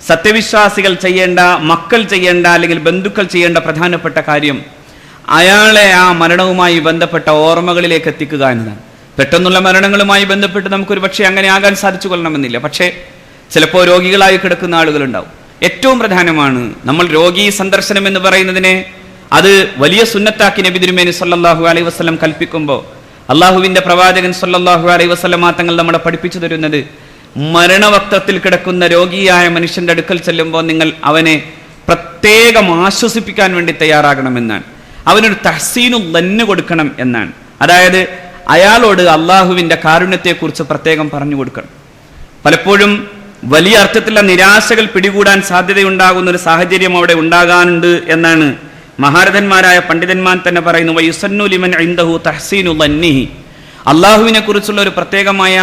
സത്യവിശ്വാസികൾ ചെയ്യേണ്ട, മക്കൾ ചെയ്യേണ്ട, അല്ലെങ്കിൽ ബന്ധുക്കൾ ചെയ്യേണ്ട പ്രധാനപ്പെട്ട കാര്യം അയാളെ ആ മരണവുമായി ബന്ധപ്പെട്ട ഓർമ്മകളിലേക്ക് എത്തിക്കുക എന്നതാണ്. പെട്ടെന്നുള്ള മരണങ്ങളുമായി ബന്ധപ്പെട്ട് നമുക്കൊരു പക്ഷേ അങ്ങനെ ആകാൻ സാധിച്ചു കൊള്ളണമെന്നില്ല. പക്ഷേ ചിലപ്പോൾ രോഗികളായി കിടക്കുന്ന ആളുകളുണ്ടാവും. ഏറ്റവും പ്രധാനമാണ് നമ്മൾ രോഗീ സന്ദർശനം എന്ന് പറയുന്നതിനെ അത് വലിയ സുന്നത്താക്കി നബി തിരുമേനി സല്ലല്ലാഹു അലൈഹി വസല്ലം കൽപ്പിക്കുമ്പോൾ അള്ളാഹുവിന്റെ പ്രവാചകൻ സല്ലല്ലാഹു അലൈഹി വസല്ലം തങ്ങൾ നമ്മളെ പഠിപ്പിച്ചു തരുന്നത്, മരണവക്തത്തിൽ കിടക്കുന്ന രോഗിയായ മനുഷ്യന്റെ അടുക്കൽ ചെല്ലുമ്പോൾ നിങ്ങൾ അവനെ പ്രത്യേകം ആശ്വസിപ്പിക്കാൻ വേണ്ടി തയ്യാറാകണമെന്നാണ്. അവനൊരു തഹ്സീനു ദന്ന് കൊടുക്കണം എന്നാണ്. അതായത് അയാളോട് അള്ളാഹുവിന്റെ കാരുണ്യത്തെക്കുറിച്ച് പ്രത്യേകം പറഞ്ഞു കൊടുക്കണം. പലപ്പോഴും വലിയ അർത്ഥത്തിലുള്ള നിരാശകൾ പിടികൂടാൻ സാധ്യതയുണ്ടാകുന്ന ഒരു സാഹചര്യം അവിടെ ഉണ്ടാകാനുണ്ട് എന്നാണ് മഹാരഥന്മാരായ പണ്ഡിതന്മാർ തന്നെ പറയുന്നു. വയുസന്നു ലിമൻ ഇൻദഹു തഹ്സീനു ദന്നിഹി, അള്ളാഹുവിനെ കുറിച്ചുള്ള ഒരു പ്രത്യേകമായ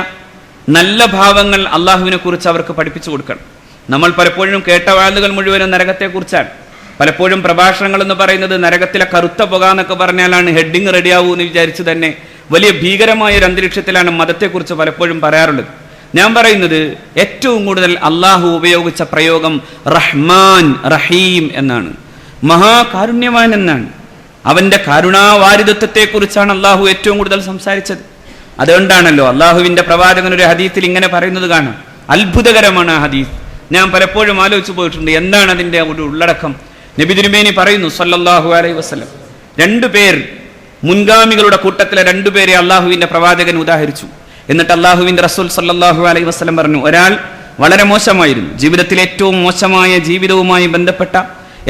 നല്ല ഭാവങ്ങൾ അള്ളാഹുവിനെ കുറിച്ച് അവർക്ക് പഠിപ്പിച്ചു കൊടുക്കണം. നമ്മൾ പലപ്പോഴും കേട്ട വാളുകൾ മുഴുവനും നരകത്തെക്കുറിച്ചാണ്. പലപ്പോഴും പ്രഭാഷണങ്ങൾ എന്ന് പറയുന്നത് നരകത്തിലെ കറുത്ത പുക എന്നൊക്കെ പറഞ്ഞാലാണ് ഹെഡിങ് റെഡിയാവൂ എന്ന് വിചാരിച്ച് തന്നെ വലിയ ഭീകരമായ ഒരു അന്തരീക്ഷത്തിലാണ് മതത്തെക്കുറിച്ച് പലപ്പോഴും പറയാറുള്ളത്. ഞാൻ പറയുന്നത് ഏറ്റവും കൂടുതൽ അള്ളാഹു ഉപയോഗിച്ച പ്രയോഗം റഹ്മാൻ റഹീം എന്നാണ്, മഹാകാരുണ്യവാൻ എന്നാണ്. അവന്റെ കരുണാവാരിധത്വത്തെക്കുറിച്ചാണ് അള്ളാഹു ഏറ്റവും കൂടുതൽ സംസാരിച്ചത്. അതുകൊണ്ടാണല്ലോ അള്ളാഹുവിന്റെ പ്രവാചകൻ ഒരു ഹദീസിൽ ഇങ്ങനെ പറയുന്നത് കാണാം. അത്ഭുതകരമാണ് ആ ഹദീസ്. ഞാൻ പലപ്പോഴും ആലോചിച്ചു പോയിട്ടുണ്ട്, എന്താണ് അതിന്റെ ഒരു ഉള്ളടക്കം. നബി തിരുമേനി പറയുന്നു സല്ലല്ലാഹു അലൈഹി വസല്ലം, രണ്ടുപേർ മുൻഗാമികളുടെ കൂട്ടത്തിലെ രണ്ടുപേരെ അള്ളാഹുവിന്റെ പ്രവാചകൻ ഉദാഹരിച്ചു. എന്നിട്ട് അള്ളാഹുവിന്റെ റസൂൽ സല്ലല്ലാഹു അലൈഹി വസല്ലം പറഞ്ഞു, ഒരാൾ വളരെ മോശമായിരുന്നു, ജീവിതത്തിൽ ഏറ്റവും മോശമായ ജീവിതവുമായി ബന്ധപ്പെട്ട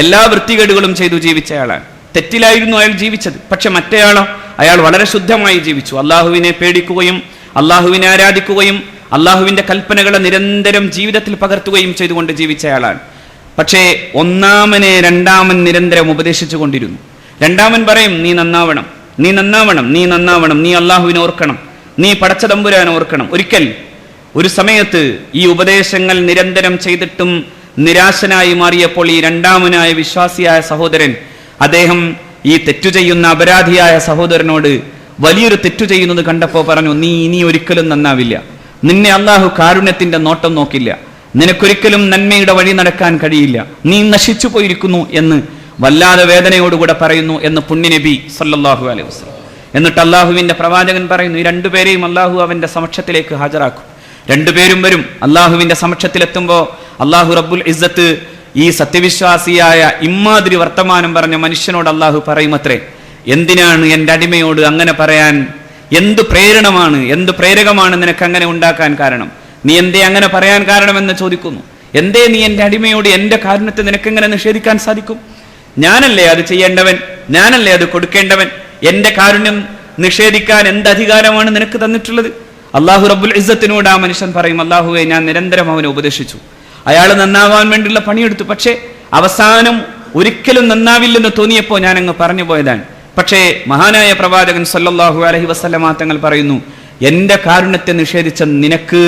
എല്ലാ വൃത്തികേടുകളും ചെയ്തു ജീവിച്ചയാളാണ്, തെറ്റിലായിരുന്നു അയാൾ ജീവിച്ചത്. പക്ഷെ മറ്റേയാളോ, അയാൾ വളരെ ശുദ്ധമായി ജീവിച്ചു, അള്ളാഹുവിനെ പേടിക്കുകയും അള്ളാഹുവിനെ ആരാധിക്കുകയും അള്ളാഹുവിന്റെ കൽപ്പനകളെ നിരന്തരം ജീവിതത്തിൽ പകർത്തുകയും ചെയ്തുകൊണ്ട് ജീവിച്ചയാളാണ്. പക്ഷേ ഒന്നാമനെ രണ്ടാമൻ നിരന്തരം ഉപദേശിച്ചു കൊണ്ടിരുന്നു. രണ്ടാമൻ പറയും, നീ നന്നാവണം, നീ നന്നാവണം, നീ നന്നാവണം, നീ അള്ളാഹുവിനെ ഓർക്കണം, നീ പടച്ച തമ്പുരാനെ ഓർക്കണം. ഒരിക്കൽ ഒരു സമയത്ത് ഈ ഉപദേശങ്ങൾ നിരന്തരം ചെയ്തിട്ടും നിരാശനായി മാറിയപ്പോൾ ഈ രണ്ടാമനായ വിശ്വാസിയായ സഹോദരൻ, അദ്ദേഹം ഈ തെറ്റു ചെയ്യുന്ന അപരാധിയായ സഹോദരനോട് വലിയൊരു തെറ്റു ചെയ്യുന്നത് കണ്ടപ്പോൾ പറഞ്ഞു, നീ ഇനി ഒരിക്കലും നന്നാവില്ല, നിന്നെ അള്ളാഹു കാരുണ്യത്തിന്റെ നോട്ടം നോക്കില്ല, നിനക്കൊരിക്കലും നന്മയുടെ വഴി നടക്കാൻ കഴിയില്ല, നീ നശിച്ചു പോയിരിക്കുന്നു എന്ന് വല്ലാതെ വേദനയോടുകൂടെ പറയുന്നു എന്ന് പുണ്യനബി സല്ലല്ലാഹു അലൈഹി വസല്ലം. എന്നിട്ട് അള്ളാഹുവിന്റെ പ്രവാചകൻ പറയുന്നു, ഈ രണ്ടുപേരെയും അള്ളാഹു അവന്റെ സമക്ഷത്തിലേക്ക് ഹാജരാക്കും. രണ്ടുപേരും വരും. അള്ളാഹുവിന്റെ സമക്ഷത്തിലെത്തുമ്പോൾ അള്ളാഹു റബ്ബുൽ ഇസ്സത്ത് ഈ സത്യവിശ്വാസിയായ ഇമ്മാതിരി വർത്തമാനം പറഞ്ഞ മനുഷ്യനോട് അള്ളാഹു പറയുമത്രേ, എന്തിനാണ് എൻ്റെ അടിമയോട് അങ്ങനെ പറയാൻ, എന്ത് പ്രേരണമാണ്, എന്ത് പ്രേരകമാണ് നിനക്ക് അങ്ങനെ ഉണ്ടാക്കാൻ കാരണം, നീ എന്തേ അങ്ങനെ പറയാൻ കാരണമെന്ന് ചോദിക്കുന്നു. എന്തേ നീ എൻ്റെ അടിമയോട് എൻ്റെ കാരുണ്യത്തെ നിനക്കെങ്ങനെ നിഷേധിക്കാൻ സാധിക്കും? ഞാനല്ലേ അത് ചെയ്യേണ്ടവൻ, ഞാനല്ലേ അത് കൊടുക്കേണ്ടവൻ, എൻ്റെ കാരുണ്യം നിഷേധിക്കാൻ എന്ത് അധികാരമാണ് നിനക്ക് തന്നിട്ടുള്ളത്? അള്ളാഹു റബ്ബുൽ ഇസ്സത്തിനോട് ആ മനുഷ്യൻ പറയും, അള്ളാഹുവെ, ഞാൻ നിരന്തരം അവനെ ഉപദേശിച്ചു, അയാൾ നന്നാവാൻ വേണ്ടിയുള്ള പണിയെടുത്തു, പക്ഷേ അവസാനം ഒരിക്കലും നന്നാവില്ലെന്ന് തോന്നിയപ്പോൾ ഞാൻ അങ്ങ് പറഞ്ഞു പോയതാണ്. പക്ഷേ മഹാനായ പ്രവാചകൻ സല്ലല്ലാഹു അലൈഹി വസല്ലമ തങ്ങൾ പറയുന്നു, എൻ്റെ കാരുണ്യത്തെ നിഷേധിച്ച നിനക്ക്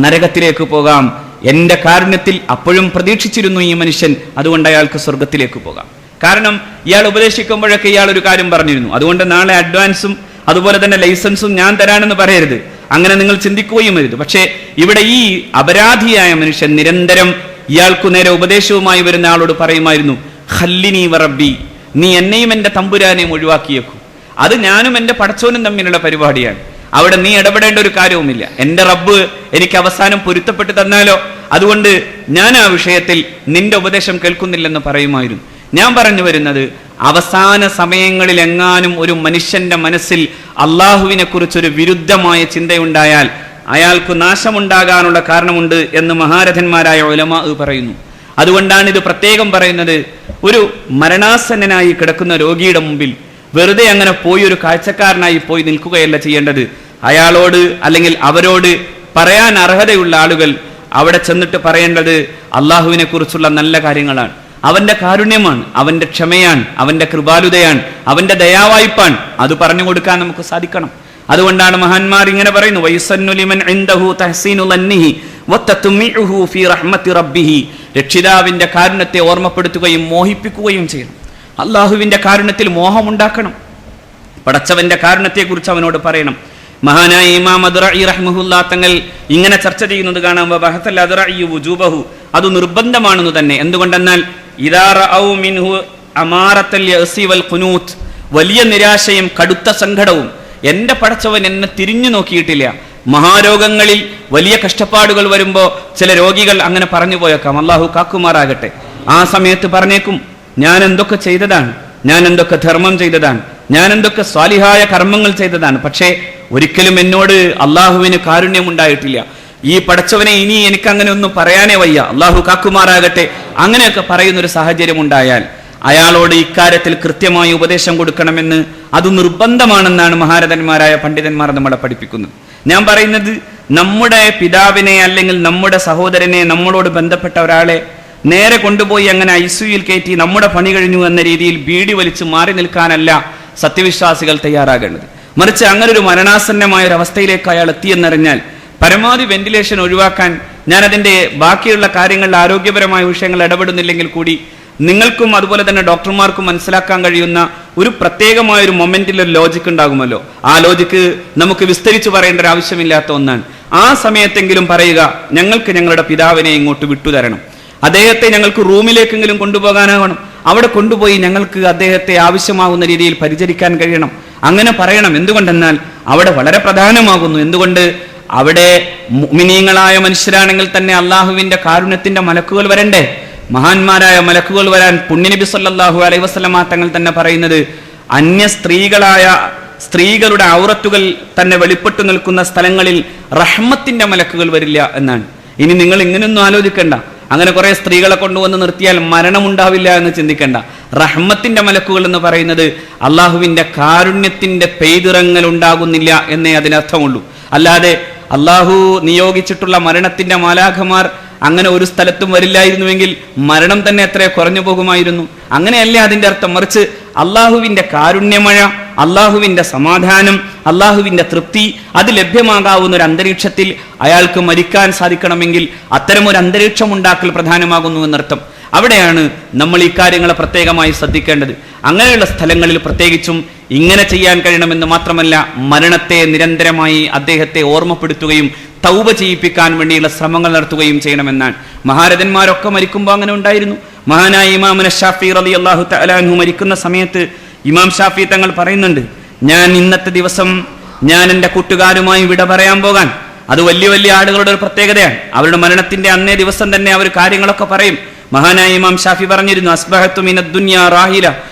നരകത്തിലേക്ക് പോകാം, എൻ്റെ കാരുണ്യത്തിൽ അപ്പോഴും പ്രതീക്ഷിച്ചിരുന്നു ഈ മനുഷ്യൻ, അതുകൊണ്ട് അയാൾക്ക് സ്വർഗത്തിലേക്ക് പോകാം. കാരണം ഇയാൾ ഉപദേശിക്കുമ്പോഴൊക്കെ ഇയാൾ ഒരു കാര്യം പറഞ്ഞിരുന്നു, അതുകൊണ്ട് നാളെ അഡ്വാൻസും അതുപോലെ തന്നെ ലൈസൻസും ഞാൻ തരാനെന്ന് പറയരുത്, അങ്ങനെ നിങ്ങൾ ചിന്തിക്കുകയും അരുത്. പക്ഷേ ഇവിടെ ഈ അപരാധിയായ മനുഷ്യൻ നിരന്തരം ഇയാൾക്കു നേരെ ഉപദേശവുമായി വരുന്ന ആളോട് പറയുമായിരുന്നു, ഖല്ലിനി വറബ്ബി, നീ എന്നെയും എൻ്റെ തമ്പുരാനെയും ഒഴിവാക്കിയേക്കും, അത് ഞാനും എൻ്റെ പടച്ചോനും തമ്മിലുള്ള പരിപാടിയാണ്, അവിടെ നീ ഇടപെടേണ്ട ഒരു കാര്യവുമില്ല, എൻ്റെ റബ്ബ് എനിക്ക് അവസാനം പൊരുത്തപ്പെട്ട് തന്നാലോ, അതുകൊണ്ട് ഞാൻ ആ വിഷയത്തിൽ നിന്റെ ഉപദേശം കേൾക്കുന്നില്ലെന്ന് പറയുമായിരുന്നു. ഞാൻ പറഞ്ഞു വരുന്നത്, അവസാന സമയങ്ങളിൽ എങ്ങാനും ഒരു മനുഷ്യന്റെ മനസ്സിൽ അള്ളാഹുവിനെ കുറിച്ചൊരു വിരുദ്ധമായ ചിന്തയുണ്ടായാൽ അയാൾക്ക് നാശമുണ്ടാകാനുള്ള കാരണമുണ്ട് എന്ന് മഹാരഥന്മാരായ ഉലമാ പറയുന്നു. അതുകൊണ്ടാണ് ഇത് പ്രത്യേകം പറയുന്നത്. ഒരു മരണാസന്നനായി കിടക്കുന്ന രോഗിയുടെ മുമ്പിൽ വെറുതെ അങ്ങനെ പോയി ഒരു കാഴ്ചക്കാരനായി പോയി നിൽക്കുകയല്ല ചെയ്യേണ്ടത്. അയാളോട് അല്ലെങ്കിൽ അവരോട് പറയാൻ അർഹതയുള്ള ആളുകൾ അവിടെ ചെന്നിട്ട് പറയേണ്ടത് അള്ളാഹുവിനെ കുറിച്ചുള്ള നല്ല കാര്യങ്ങളാണ്, അവന്റെ കാരുണ്യമാണ്, അവന്റെ ക്ഷമയാണ്, അവന്റെ കൃപാലുതയാണ്, അവന്റെ ദയാവായ്പാണ്. അത് പറഞ്ഞു കൊടുക്കാൻ നമുക്ക് സാധിക്കണം. അതുകൊണ്ടാണ് മഹാന്മാർ ഇങ്ങനെ പറയുന്നു, വയസ്സന്നു ലിമൻ ഇൻദഹു തഹ്സീനു ലന്നിഹി വതത്മിഉഹു ഫീ റഹ്മത്തി റബ്ബിഹി. രക്ഷിതാവിന്റെ കാരുണ്യത്തെ ഓർമ്മപ്പെടുത്തുകയും മോഹിപ്പിക്കുകയും ചെയ്യണം. അള്ളാഹുവിന്റെ കാരുണ്യത്തിൽ മോഹമുണ്ടാക്കണം. പടച്ചവന്റെ കാരുണ്യത്തെക്കുറിച്ച് അവനോട് പറയണം. മഹാനായ ഇമാം അദ്റഈ റഹ്മഹുല്ലാ തങ്ങൾ ഇങ്ങനെ ചർച്ച ചെയ്യുന്നത് കാണാം, വബഹതൽ അദ്റഈ വുജൂബഹു, അത് നിർബന്ധമാണെന്ന് തന്നെ. എന്തുകൊണ്ടെന്നാൽ ഇദാ റഔ മിൻഹു അമാറത്തൽ യഅസി വൽ ഖുനൂത്ത്, വലിയ നിരാശയും കടുത്ത സങ്കടവും, എൻ്റെ പടച്ചവൻ എന്നെ തിരിഞ്ഞു നോക്കിയിട്ടില്ല. മഹാരോഗങ്ങളിൽ വലിയ കഷ്ടപ്പാടുകൾ വരുമ്പോൾ ചില രോഗികൾ അങ്ങനെ പറഞ്ഞു പോയേക്കാം, അള്ളാഹു കാക്കുമാറാകട്ടെ. ആ സമയത്ത് പറഞ്ഞേക്കും, ഞാൻ എന്തൊക്കെ ചെയ്തതാണ്, ഞാൻ എന്തൊക്കെ ധർമ്മം ചെയ്തതാണ്, ഞാൻ എന്തൊക്കെ സ്വാലിഹായ കർമ്മങ്ങൾ ചെയ്തതാണ്, പക്ഷേ ഒരിക്കലും എന്നോട് അള്ളാഹുവിന് കാരുണ്യമുണ്ടായിട്ടില്ല. ഈ പടച്ചവനെ ഇനി എനിക്ക് അങ്ങനെ ഒന്നും പറയാനേ വയ്യ, അള്ളാഹു കാക്കുമാറാകട്ടെ. അങ്ങനെയൊക്കെ പറയുന്നൊരു സാഹചര്യം ഉണ്ടായാൽ അയാളോട് ഇക്കാര്യത്തിൽ കൃത്യമായി ഉപദേശം കൊടുക്കണമെന്ന് അത് നിർബന്ധമാണെന്നാണ് മഹാരഥന്മാരായ പണ്ഡിതന്മാർ നമ്മളെ പഠിപ്പിക്കുന്നത്. ഞാൻ പറയുന്നത്, നമ്മുടെ പിതാവിനെ അല്ലെങ്കിൽ നമ്മുടെ സഹോദരനെ, നമ്മളോട് ബന്ധപ്പെട്ട ഒരാളെ നേരെ കൊണ്ടുപോയി അങ്ങനെ ഐസിയുയിൽ കയറ്റി നമ്മുടെ പണി കഴിഞ്ഞു എന്ന രീതിയിൽ ബീഡി വലിച്ച് മാറി നിൽക്കാനല്ല സത്യവിശ്വാസികൾ തയ്യാറാകേണ്ടത്. മറിച്ച് അങ്ങനെ ഒരു മരണാസന്നമായ ഒരു അവസ്ഥയിലേക്ക് അയാൾ എത്തിയെന്നറിഞ്ഞാൽ പരമാവധി വെന്റിലേഷൻ ഒഴിവാക്കാൻ, ഞാൻ അതിൻ്റെ ബാക്കിയുള്ള കാര്യങ്ങളിൽ ആരോഗ്യപരമായ വിഷയങ്ങൾ ഇടപെടുന്നില്ലെങ്കിൽ കൂടി നിങ്ങൾക്കും അതുപോലെ തന്നെ ഡോക്ടർമാർക്കും മനസ്സിലാക്കാൻ കഴിയുന്ന ഒരു പ്രത്യേകമായ ഒരു മൊമെന്റിൽ ഒരു ലോജിക്ക് ഉണ്ടാകുമല്ലോ. ആ ലോജിക്ക് നമുക്ക് വിസ്തരിച്ചു പറയേണ്ട ഒരു ആവശ്യമില്ലാത്ത ഒന്നാണ്. ആ സമയത്തെങ്കിലും പറയുക, ഞങ്ങൾക്ക് ഞങ്ങളുടെ പിതാവിനെ ഇങ്ങോട്ട് വിട്ടുതരണം, അദ്ദേഹത്തെ ഞങ്ങൾക്ക് റൂമിലേക്കെങ്കിലും കൊണ്ടുപോകാനാവണം, അവിടെ കൊണ്ടുപോയി ഞങ്ങൾക്ക് അദ്ദേഹത്തെ ആവശ്യമാകുന്ന രീതിയിൽ പരിചരിക്കാൻ കഴിയണം. അങ്ങനെ പറയണം. എന്തുകൊണ്ടെന്നാൽ അവിടെ വളരെ പ്രധാനമാകുന്നു. എന്തുകൊണ്ട്? അവിടെ മുഅ്മിനീങ്ങളായ മനുഷ്യരാണെങ്കിൽ തന്നെ അള്ളാഹുവിന്റെ കാരുണ്യത്തിന്റെ മലക്കുകൾ വരണ്ടേ, മഹാന്മാരായ മലക്കുകൾ വരാൻ പുണ്യനബി സല്ലല്ലാഹു അലൈഹി വസല്ലമ തങ്ങൾ തന്നെ പറയുന്നത് അന്യ സ്ത്രീകളുടെ ഔറത്തുകൾ തന്നെ വെളിപ്പെട്ടു നിൽക്കുന്ന സ്ഥലങ്ങളിൽ റഹ്മത്തിന്റെ മലക്കുകൾ വരില്ല എന്നാണ്. ഇനി നിങ്ങൾ ഇങ്ങനെയൊന്നും ആലോചിക്കണ്ട, അങ്ങനെ കുറെ സ്ത്രീകളെ കൊണ്ടുവന്ന് നിർത്തിയാൽ മരണമുണ്ടാവില്ല എന്ന് ചിന്തിക്കണ്ട. റഹ്മത്തിന്റെ മലക്കുകൾ എന്ന് പറയുന്നത് അള്ളാഹുവിന്റെ കാരുണ്യത്തിന്റെ പെയ്തിറങ്ങൽ ഉണ്ടാകുന്നില്ല എന്നേ അതിനർത്ഥമുള്ളൂ. അല്ലാതെ അള്ളാഹു നിയോഗിച്ചിട്ടുള്ള മരണത്തിന്റെ മാലാഖമാർ അങ്ങനെ ഒരു സ്ഥലത്തും വരില്ലായിരുന്നുവെങ്കിൽ മരണം തന്നെ എത്ര കുറഞ്ഞു പോകുമായിരുന്നു. അങ്ങനെയല്ല അതിന്റെ അർത്ഥം. മറിച്ച് അള്ളാഹുവിന്റെ കാരുണ്യമഴ, അള്ളാഹുവിന്റെ സമാധാനം, അള്ളാഹുവിന്റെ തൃപ്തി അത് ലഭ്യമാകാവുന്ന ഒരു അന്തരീക്ഷത്തിൽ അയാൾക്ക് മരിക്കാൻ സാധിക്കണമെങ്കിൽ അത്തരം ഒരു അന്തരീക്ഷം ഉണ്ടാക്കൽ പ്രധാനമാകുന്നു എന്നർത്ഥം. അവിടെയാണ് നമ്മൾ ഈ കാര്യങ്ങളെ പ്രത്യേകമായി ശ്രദ്ധിക്കേണ്ടത്. അങ്ങനെയുള്ള സ്ഥലങ്ങളിൽ പ്രത്യേകിച്ചും ഇങ്ങനെ ചെയ്യാൻ കഴിയണമെന്ന് മാത്രമല്ല, മരണത്തെ നിരന്തരമായി അദ്ദേഹത്തെ ഓർമ്മപ്പെടുത്തുകയും തൗബ ചെയ്യിപ്പിക്കാൻ വേണ്ടിയുള്ള ശ്രമങ്ങൾ നടത്തുകയും ചെയ്യണമെന്നാണ്. മഹാരഥന്മാരൊക്കെ മരിക്കുമ്പോൾ അങ്ങനെ ഉണ്ടായിരുന്നു. മഹാനായ ഇമാം ശാഫി റളിയല്ലാഹു തആല അൻഹു മരിക്കുന്ന സമയത്ത് ഇമാം ഷാഫി തങ്ങൾ പറയുന്നുണ്ട്, ഞാൻ ഇന്നത്തെ ദിവസം ഞാൻ എൻ്റെ കൂട്ടുകാരുമായി വിട പറയാൻ പോകാൻ. അത് വലിയ വലിയ ആളുകളുടെ ഒരു പ്രത്യേകതയാണ്. അവരുടെ മരണത്തിന്റെ അന്നേ ദിവസം തന്നെ അവർ കാര്യങ്ങളൊക്കെ പറയും. മഹാനായ ഇമാം ഷാഫി പറഞ്ഞിരുന്നു, അസ്ബഹത്തു മിനദ് ദുനിയാ റാഹില,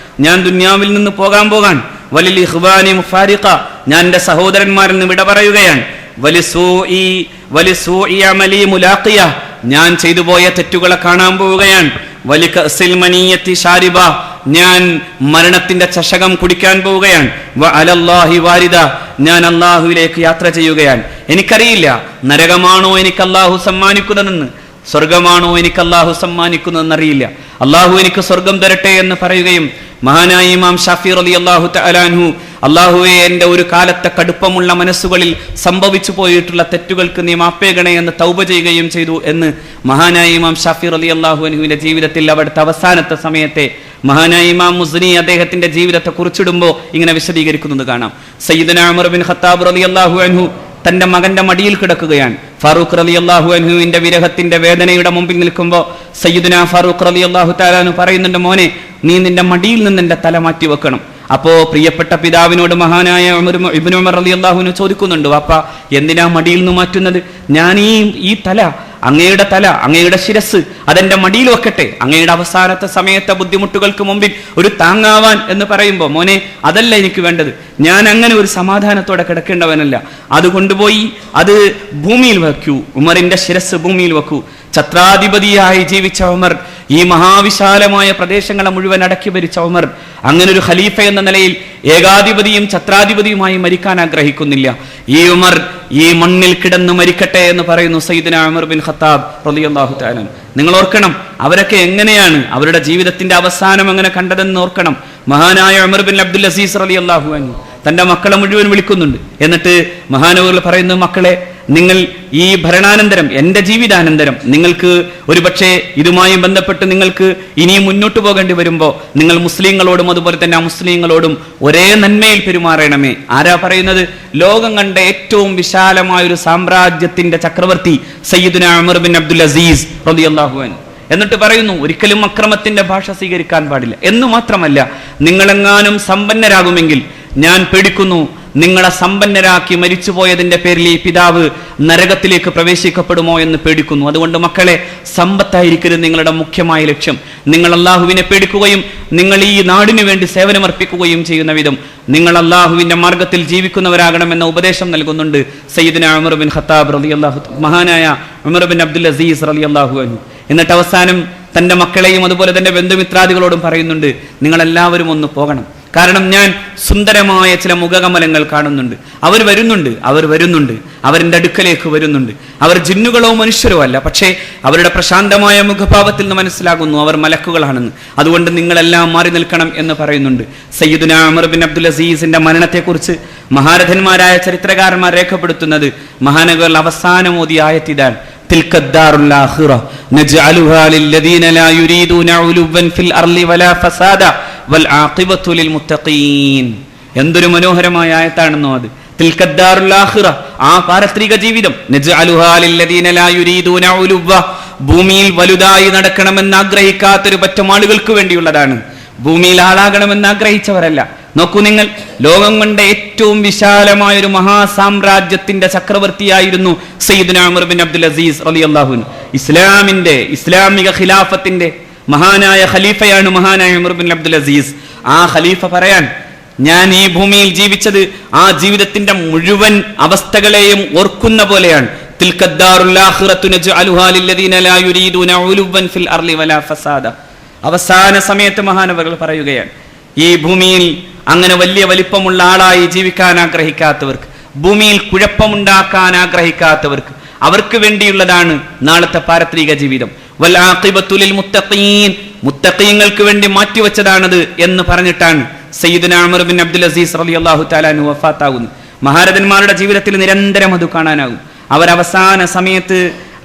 ഞാൻ ദുനിയാവിൽ നിന്ന് പോകാൻ പോകാൻ. വലിൽ ഇഖ്വാനി മുഫാരിഖ, ഞാൻ എൻ്റെ സഹോദരന്മാരിൽ നിന്ന് വിട പറയുകയാണ്. വലിസൂഇ അമലി മുലാഖിയ, ഞാൻ ചെയ്തു പോയ തെറ്റുകളെ കാണാൻ പോവുകയാണ്. വലികഅസിൽ മനിയത്തി ശാരിബ, ഞാൻ മരണത്തിന്റെ ചഷകം കുടിക്കാൻ പോവുകയാണ്. വഅലല്ലാഹി വാരിദ, ഞാൻ അല്ലാഹുവിലേക്ക് യാത്ര ചെയ്യുകയാണ്. എനിക്കറിയില്ല നരകമാണോ എനിക്ക് അല്ലാഹു സമ്മാനിക്കുന്നതെന്ന്, സ്വർഗമാണോ എനിക്ക് അല്ലാഹു സമ്മാനിക്കുന്നതെന്നറിയില്ല. അല്ലാഹു എനിക്ക് സ്വർഗം തരട്ടെ എന്ന് പറയുകയും മഹാനായ ഇമാം ഷാഫി റളിയല്ലാഹു തആല അൻഹു, അല്ലാഹുവേ എൻ്റെ ഒരു കാലത്തെ കടുപ്പമുള്ള മനസ്സുകളിൽ സംഭവിച്ചു പോയിട്ടുള്ള തെറ്റുകൾക്ക് നീ മാപ്പേകണേ എന്ന് തൗബ ചെയ്യുകയും ചെയ്തു എന്ന് മഹാനായ ഇമാം ഷാഫി റളിയല്ലാഹു അൻഹുവിന്റെ ജീവിതത്തിൽ അവിടുത്തെ അവസാനത്തെ സമയത്തെ മഹാനായ ഇമാം മുസ്നി അദ്ദേഹത്തിന്റെ ജീവിതത്തെ കുറിച്ചിടുമ്പോൾ ഇങ്ങനെ വിശദീകരിക്കുന്നത് കാണാം. സയ്യിദുനാ ഉമർ ബിൻ ഖത്താബ് റളിയല്ലാഹു അൻഹു തന്റെ മകന്റെ മടിയിൽ കിടക്കുകയാണ്. ഫാറൂഖ് റളിയല്ലാഹു അൻഹുവിന്റെ വിരഹത്തിന്റെ വേദനയുടെ മുമ്പിൽ നിൽക്കുമ്പോൾ സയ്യിദുനാ ഫാറൂഖ് റളിയല്ലാഹു തആല അൻഹു പറയുന്നുണ്ട്, മോനെ നീ നിന്റെ മടിയിൽ നിന്ന് എന്റെ തല മാറ്റി വെക്കണം. അപ്പോ പ്രിയപ്പെട്ട പിതാവിനോട് മഹാനായ ഇബ്നു ഉമർ റളിയല്ലാഹു അൻഹു ചോദിക്കുന്നുണ്ട്, വാപ്പ എന്തിനാ മടിയിൽ നിന്ന് മാറ്റുന്നത്? ഞാൻ ഈ തല, അങ്ങയുടെ തല, അങ്ങയുടെ ശിരസ് അതെന്റെ മടിയിൽ വെക്കട്ടെ, അങ്ങയുടെ അവസാനത്തെ സമയത്തെ ബുദ്ധിമുട്ടുകൾക്ക് മുമ്പിൽ ഒരു താങ്ങാവാൻ എന്ന് പറയുമ്പോൾ മോനെ അതല്ല എനിക്ക് വേണ്ടത്. ഞാൻ അങ്ങനെ ഒരു സമാധാനത്തോടെ കിടക്കേണ്ടവനല്ല. അത് കൊണ്ടുപോയി അത് ഭൂമിയിൽ വെക്കൂ, ഉമറിന്റെ ശിരസ് ഭൂമിയിൽ വെക്കൂ. ഛത്രാധിപതിയായി ജീവിച്ച ഉമർ, ഈ മഹാവിശാലമായ പ്രദേശങ്ങളെ മുഴുവൻ അടക്കി ഭരിച്ച ഉമർ, അങ്ങനെ ഒരു ഖലീഫ എന്ന നിലയിൽ ഏകാധിപതിയും ഛത്രാധിപതിയുമായി മരിക്കാൻ ആഗ്രഹിക്കുന്നില്ല. ഈ ഉമർ ഈ മണ്ണിൽ കിടന്ന് മരിക്കട്ടെ എന്ന് പറയുന്നു സയ്യിദുനാ ഉമർ ബിൻ ഖത്താബ് റളിയല്ലാഹു തആല. നിങ്ങൾ ഓർക്കണം അവരൊക്കെ എങ്ങനെയാണ് അവരുടെ ജീവിതത്തിന്റെ അവസാനം എങ്ങനെ കണ്ടതെന്ന് ഓർക്കണം. മഹാനായ ഉമർ ബിൻ അബ്ദുൽ അസീസ് റളിയല്ലാഹു അൻഹു തന്റെ മക്കളെ മുഴുവൻ വിളിക്കുന്നുണ്ട്. എന്നിട്ട് മഹാനവറുകൾ പറയുന്നു, മക്കളെ നിങ്ങൾ ഈ ഭരണാനന്തരം, എൻ്റെ ജീവിതാനന്തരം നിങ്ങൾക്ക് ഒരുപക്ഷെ ഇതുമായി ബന്ധപ്പെട്ട് നിങ്ങൾക്ക് ഇനിയും മുന്നോട്ട് പോകേണ്ടി വരുമ്പോൾ നിങ്ങൾ മുസ്ലിങ്ങളോടും അതുപോലെ തന്നെ അമുസ്ലിങ്ങളോടും ഒരേ നന്മയിൽ പെരുമാറണമേ. ആരാ പറയുന്നത്? ലോകം കണ്ട ഏറ്റവും വിശാലമായ ഒരു സാമ്രാജ്യത്തിന്റെ ചക്രവർത്തി സയ്യിദുനാ ഉമർ ബിൻ അബ്ദുൽ അസീസ് റളിയല്ലാഹു അൻഹു. എന്നിട്ട് പറയുന്നു, ഒരിക്കലും അക്രമത്തിന്റെ ഭാഷ സ്വീകരിക്കാൻ പാടില്ല. എന്നു മാത്രമല്ല, നിങ്ങളെങ്ങാനും സമ്പന്നരാകുമെങ്കിൽ ഞാൻ പേടിക്കുന്നു, നിങ്ങളെ സമ്പന്നരാക്കി മരിച്ചുപോയതിന്റെ പേരിൽ ഈ പിതാവ് നരകത്തിലേക്ക് പ്രവേശിക്കപ്പെടുമോ എന്ന് പേടിക്കുന്നു. അതുകൊണ്ട് മക്കളെ, സമ്പത്തായിരിക്കരുത് നിങ്ങളുടെ മുഖ്യമായ ലക്ഷ്യം. നിങ്ങൾ അല്ലാഹുവിനെ പേടിക്കുകയും നിങ്ങൾ ഈ നാടിനു വേണ്ടി സേവനമർപ്പിക്കുകയും ചെയ്യുന്ന വിധം നിങ്ങൾ അല്ലാഹുവിന്റെ മാർഗത്തിൽ ജീവിക്കുന്നവരാകണമെന്ന ഉപദേശം നൽകുന്നുണ്ട് സയ്യിദുനാ ഉമർ ബിൻ ഖത്താബ് റളിയല്ലാഹു, മഹാനായ ഉമർ ബിൻ അബ്ദുൽ അസീസ് റളിയല്ലാഹു അൻഹു. എന്നിട്ട് അവസാനം തന്റെ മക്കളെയും അതുപോലെ തന്നെ ബന്ധുമിത്രാദികളോടും പറയുന്നുണ്ട്, നിങ്ങളെല്ലാവരും ഒന്ന് പോകണം. കാരണം ഞാൻ സുന്ദരമായ ചില മുഖകമലങ്ങൾ കാണുന്നുണ്ട്. അവർ വരുന്നുണ്ട്, അവരുടെ അടുക്കലേക്ക് വരുന്നുണ്ട്. അവർ ജിന്നുകളോ മനുഷ്യരോ അല്ല, പക്ഷേ അവരുടെ പ്രശാന്തമായ മുഖഭാവത്തിൽ നിന്ന് മനസ്സിലാകുന്നു അവർ മലക്കുകളാണെന്ന്. അതുകൊണ്ട് നിങ്ങളെല്ലാം മാറി നിൽക്കണം എന്ന് പറയുന്നുണ്ട്. സയ്യിദുനാ ഉമർ ബിൻ അബ്ദുൽ അസീസിന്റെ മരണത്തെക്കുറിച്ച് മഹാരഥന്മാരായ ചരിത്രകാരന്മാർ രേഖപ്പെടുത്തുന്നത് മഹാനവറുകൾ അവസാനം ഓതിയ ആയത്ത് ഇതാണ്, തിൽക ദാറുൽ ആഖിറ നജ്അലുഹാ ലില്ലദീന ലാ യുരീദൂന ഉലുവൻ ഫിൽ അർളി വലാ ഫസാദ വൽ ആഖിബത്തു ലിൽ മുത്തഖീൻ. എന്തൊരു മനോഹരമായ ആയത്താണെന്നോ അത്. തിൽക ദാറുൽ ആഖിറ, ആ പാരത്രിക ജീവിതം, നജ്അലുഹാ ലില്ലദീന ലാ യുരീദൂന ഉലുവ, ഭൂമിയിൽ വലുതായി നടക്കണമെന്ന് ആഗ്രഹിക്കാത്തൊരു പറ്റം ആളുകൾക്ക് വേണ്ടിയുള്ളതാണ്. ഭൂമിയിൽ ആളാകണമെന്ന് ആഗ്രഹിച്ചവരല്ല. നോക്കൂ നിങ്ങൾ, ലോകം കണ്ട ഏറ്റവും വിശാലമായ ഒരു മഹാസാമ്രാജ്യത്തിന്റെ ചക്രവർത്തിയായിരുന്നു സയ്യിദുനാ ഉമർ ബിൻ അബ്ദുൽ അസീസ് റളിയല്ലാഹു അൻഹു. ഇസ്ലാമിക ഖിലാഫത്തിന്റെ മഹാനായ ഖലീഫയാണ് മഹാനായ ഉമർ ബിൻ അബ്ദുൽ അസീസ്. ആ ഖലീഫ പറയാൻ, ഞാൻ ഈ ഭൂമിയിൽ ജീവിച്ചത് ആ ജീവിതത്തിന്റെ മുഴുവൻ അവസ്ഥകളെയും ഓർക്കുന്ന പോലെയാണ്. തിൽക ദാറുൽ ആഖിറതു നജ്അലുഹാ ലില്ലദീന ലാ യുരീദൂന ഉലുവൻ ഫിൽ അർളി വലാ ഫസാദ. അവസാന സമയത്ത് മഹാനവറുകൾ പറയുകയാണ്, ഈ ഭൂമിയിൽ അങ്ങനെ വലിയ വലിപ്പമുള്ള ആളായി ജീവിക്കാൻ ആഗ്രഹിക്കാത്തവർക്ക്, ഭൂമിയിൽ കുഴപ്പമുണ്ടാക്കാൻ ആഗ്രഹിക്കാത്തവർക്ക്, അവർക്ക് വേണ്ടിയുള്ളതാണ് നാളത്തെ പാരത്രിക ജീവിതം. വൽ ആഖിബത്തു ലിൽ മുത്തഖീൻ, മുത്തഖീങ്ങൾക്ക് വേണ്ടി മാറ്റിവെച്ചതാണത് എന്ന് പറഞ്ഞിട്ടാണ് സയ്യിദുനാ ഉമർ ബിൻ അബ്ദുൽ അസീസ് റളിയല്ലാഹു തആല അൻഹു വഫാത്താകുന്നത്. മഹാരഥന്മാരുടെ ജീവിതത്തിൽ നിരന്തരം അത് കാണാനാകും. അവരവസാന സമയത്ത്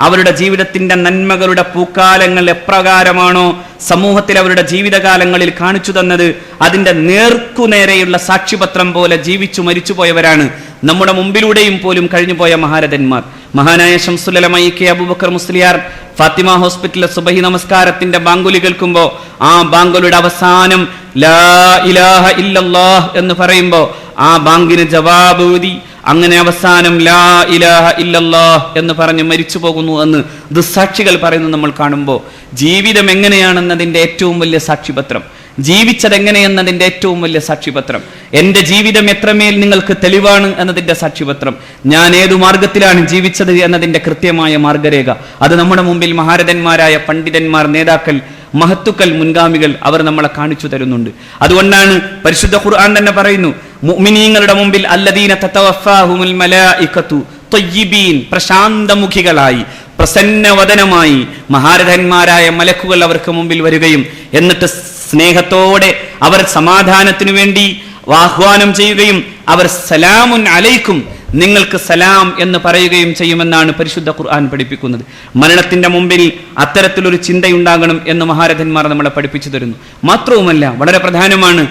അവരുടെ ജീവിതത്തിന്റെ നന്മകളുടെ പൂക്കാലങ്ങൾ എപ്രകാരമാണോ സമൂഹത്തിൽ അവരുടെ ജീവിതകാലങ്ങളിൽ കാണിച്ചു തന്നത്, അതിന്റെ നേർക്കുനേരെയുള്ള സാക്ഷിപത്രം പോലെ ജീവിച്ചു മരിച്ചുപോയവരാണ് നമ്മുടെ മുമ്പിലൂടെയും പോലും കഴിഞ്ഞുപോയ മഹാരഥന്മാർ. മഹാനായ ശംസുൽ ഉലമ കെ അബൂബക്കർ മുസ്ലിയാർ ഫാത്തിമ ഹോസ്പിറ്റലിലെ സുബഹി നമസ്കാരത്തിന്റെ ബാങ്കുലി കേൾക്കുമ്പോൾ ആ ബാങ്കുലിയുടെ അവസാനം ലാ ഇലാഹ ഇല്ലല്ലാഹ് എന്ന് പറയുമ്പോൾ ആ ബാങ്കിന് ജവാബ് ഓതി അങ്ങനെ അവസാനം ലാ ഇലാഹ ഇല്ലല്ലാഹ് എന്ന് പറഞ്ഞ് മരിച്ചു പോകുന്നു എന്ന് ദുസ്സാക്ഷികൾ പറയുന്നു. നമ്മൾ കാണുമ്പോൾ ജീവിതം എങ്ങനെയാണെന്നതിന്റെ ഏറ്റവും വലിയ സാക്ഷിപത്രം, ജീവിച്ചത് എങ്ങനെയെന്നതിന്റെ ഏറ്റവും വലിയ സാക്ഷിപത്രം, എന്റെ ജീവിതം എത്രമേൽ നിങ്ങൾക്ക് തെളിവാണ് എന്നതിന്റെ സാക്ഷിപത്രം, ഞാൻ ഏതു മാർഗത്തിലാണ് ജീവിച്ചത് എന്നതിന്റെ കൃത്യമായ മാർഗരേഖ, അത് നമ്മുടെ മുമ്പിൽ മഹാരഥന്മാരായ പണ്ഡിതന്മാർ, നേതാക്കൾ, മഹത്തുക്കൾ, മുൻഗാമികൾ അവർ നമ്മളെ കാണിച്ചു തരുന്നുണ്ട്. അതുകൊണ്ടാണ് പരിശുദ്ധ ഖുർആൻ തന്നെ പറയുന്നു, മുഅ്മിനീങ്ങളുടെ മുമ്പിൽ അല്ലദീന തതവഫാഹുമുൽ മലായികതു ത്വയ്യിബീൻ, പ്രശാന്തമുഖികളായി പ്രസന്നവദനമായി മഹാരഥന്മാരായ മലക്കുകൾ അവർക്ക് മുമ്പിൽ വരികയും എന്നിട്ട് സ്നേഹത്തോടെ അവർ സമാധാനത്തിനു വേണ്ടി ആഹ്വാനം ചെയ്യുകയും അവർ സലാമുൻ അലൈക്കും, നിങ്ങൾക്ക് സലാം എന്ന് പറയുകയും ചെയ്യുമെന്നാണ് പരിശുദ്ധ ഖുർആൻ പഠിപ്പിക്കുന്നത്. മരണത്തിന്റെ മുമ്പിൽ അത്തരത്തിലൊരു ചിന്തയുണ്ടാകണം എന്ന് മഹാരഥന്മാർ നമ്മളെ പഠിപ്പിച്ചു തരുന്നു. മാത്രവുമല്ല, വളരെ പ്രധാനമാണ്,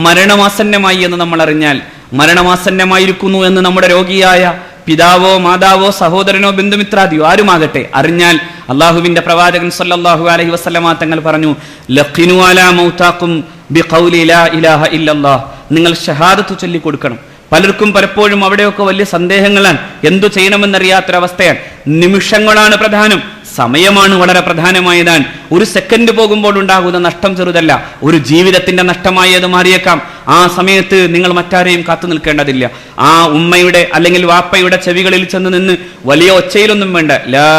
മരണമാസന്നമായി എന്ന് നമ്മൾ അറിഞ്ഞാൽ, മരണമാസന്നമായിരിക്കുന്നു എന്ന് നമ്മുടെ രോഗിയായ പിതാവോ മാതാവോ സഹോദരനോ ബന്ധുമിത്രാദിയോ ആരുമാകട്ടെ അറിഞ്ഞാൽ, അള്ളാഹുവിന്റെ പ്രവാചകൻ സല്ലല്ലാഹു അലൈഹി വസല്ലമ തങ്ങൾ പറഞ്ഞു, ലഖിനു അലാ മൗതാക്കും ബിഖൗലി ലാ ഇലാഹ ഇല്ലല്ലാഹ്, നിങ്ങൾ ഷഹാദത്ത് ചൊല്ലിക്കൊടുക്കണം. പലർക്കും പലപ്പോഴും അവിടെയൊക്കെ വലിയ സന്ദേഹങ്ങളാണ്, എന്തു ചെയ്യണമെന്നറിയാത്തൊരവസ്ഥയാണ്. നിമിഷങ്ങളാണ് പ്രധാനം, സമയമാണ് വളരെ പ്രധാനമായതാണ്. ഒരു സെക്കൻഡ് പോകുമ്പോൾ ഉണ്ടാകുന്ന നഷ്ടം ചെറുതല്ല, ഒരു ജീവിതത്തിന്റെ നഷ്ടമായി അത് മാറിയേക്കാം. ആ സമയത്ത് നിങ്ങൾ മറ്റാരെയും കാത്തു നിൽക്കേണ്ടതില്ല. ആ ഉമ്മയുടെ അല്ലെങ്കിൽ വാപ്പയുടെ ചെവികളിൽ ചെന്ന് നിന്ന് വലിയ ഒച്ചയിലൊന്നും വേണ്ട, ലാ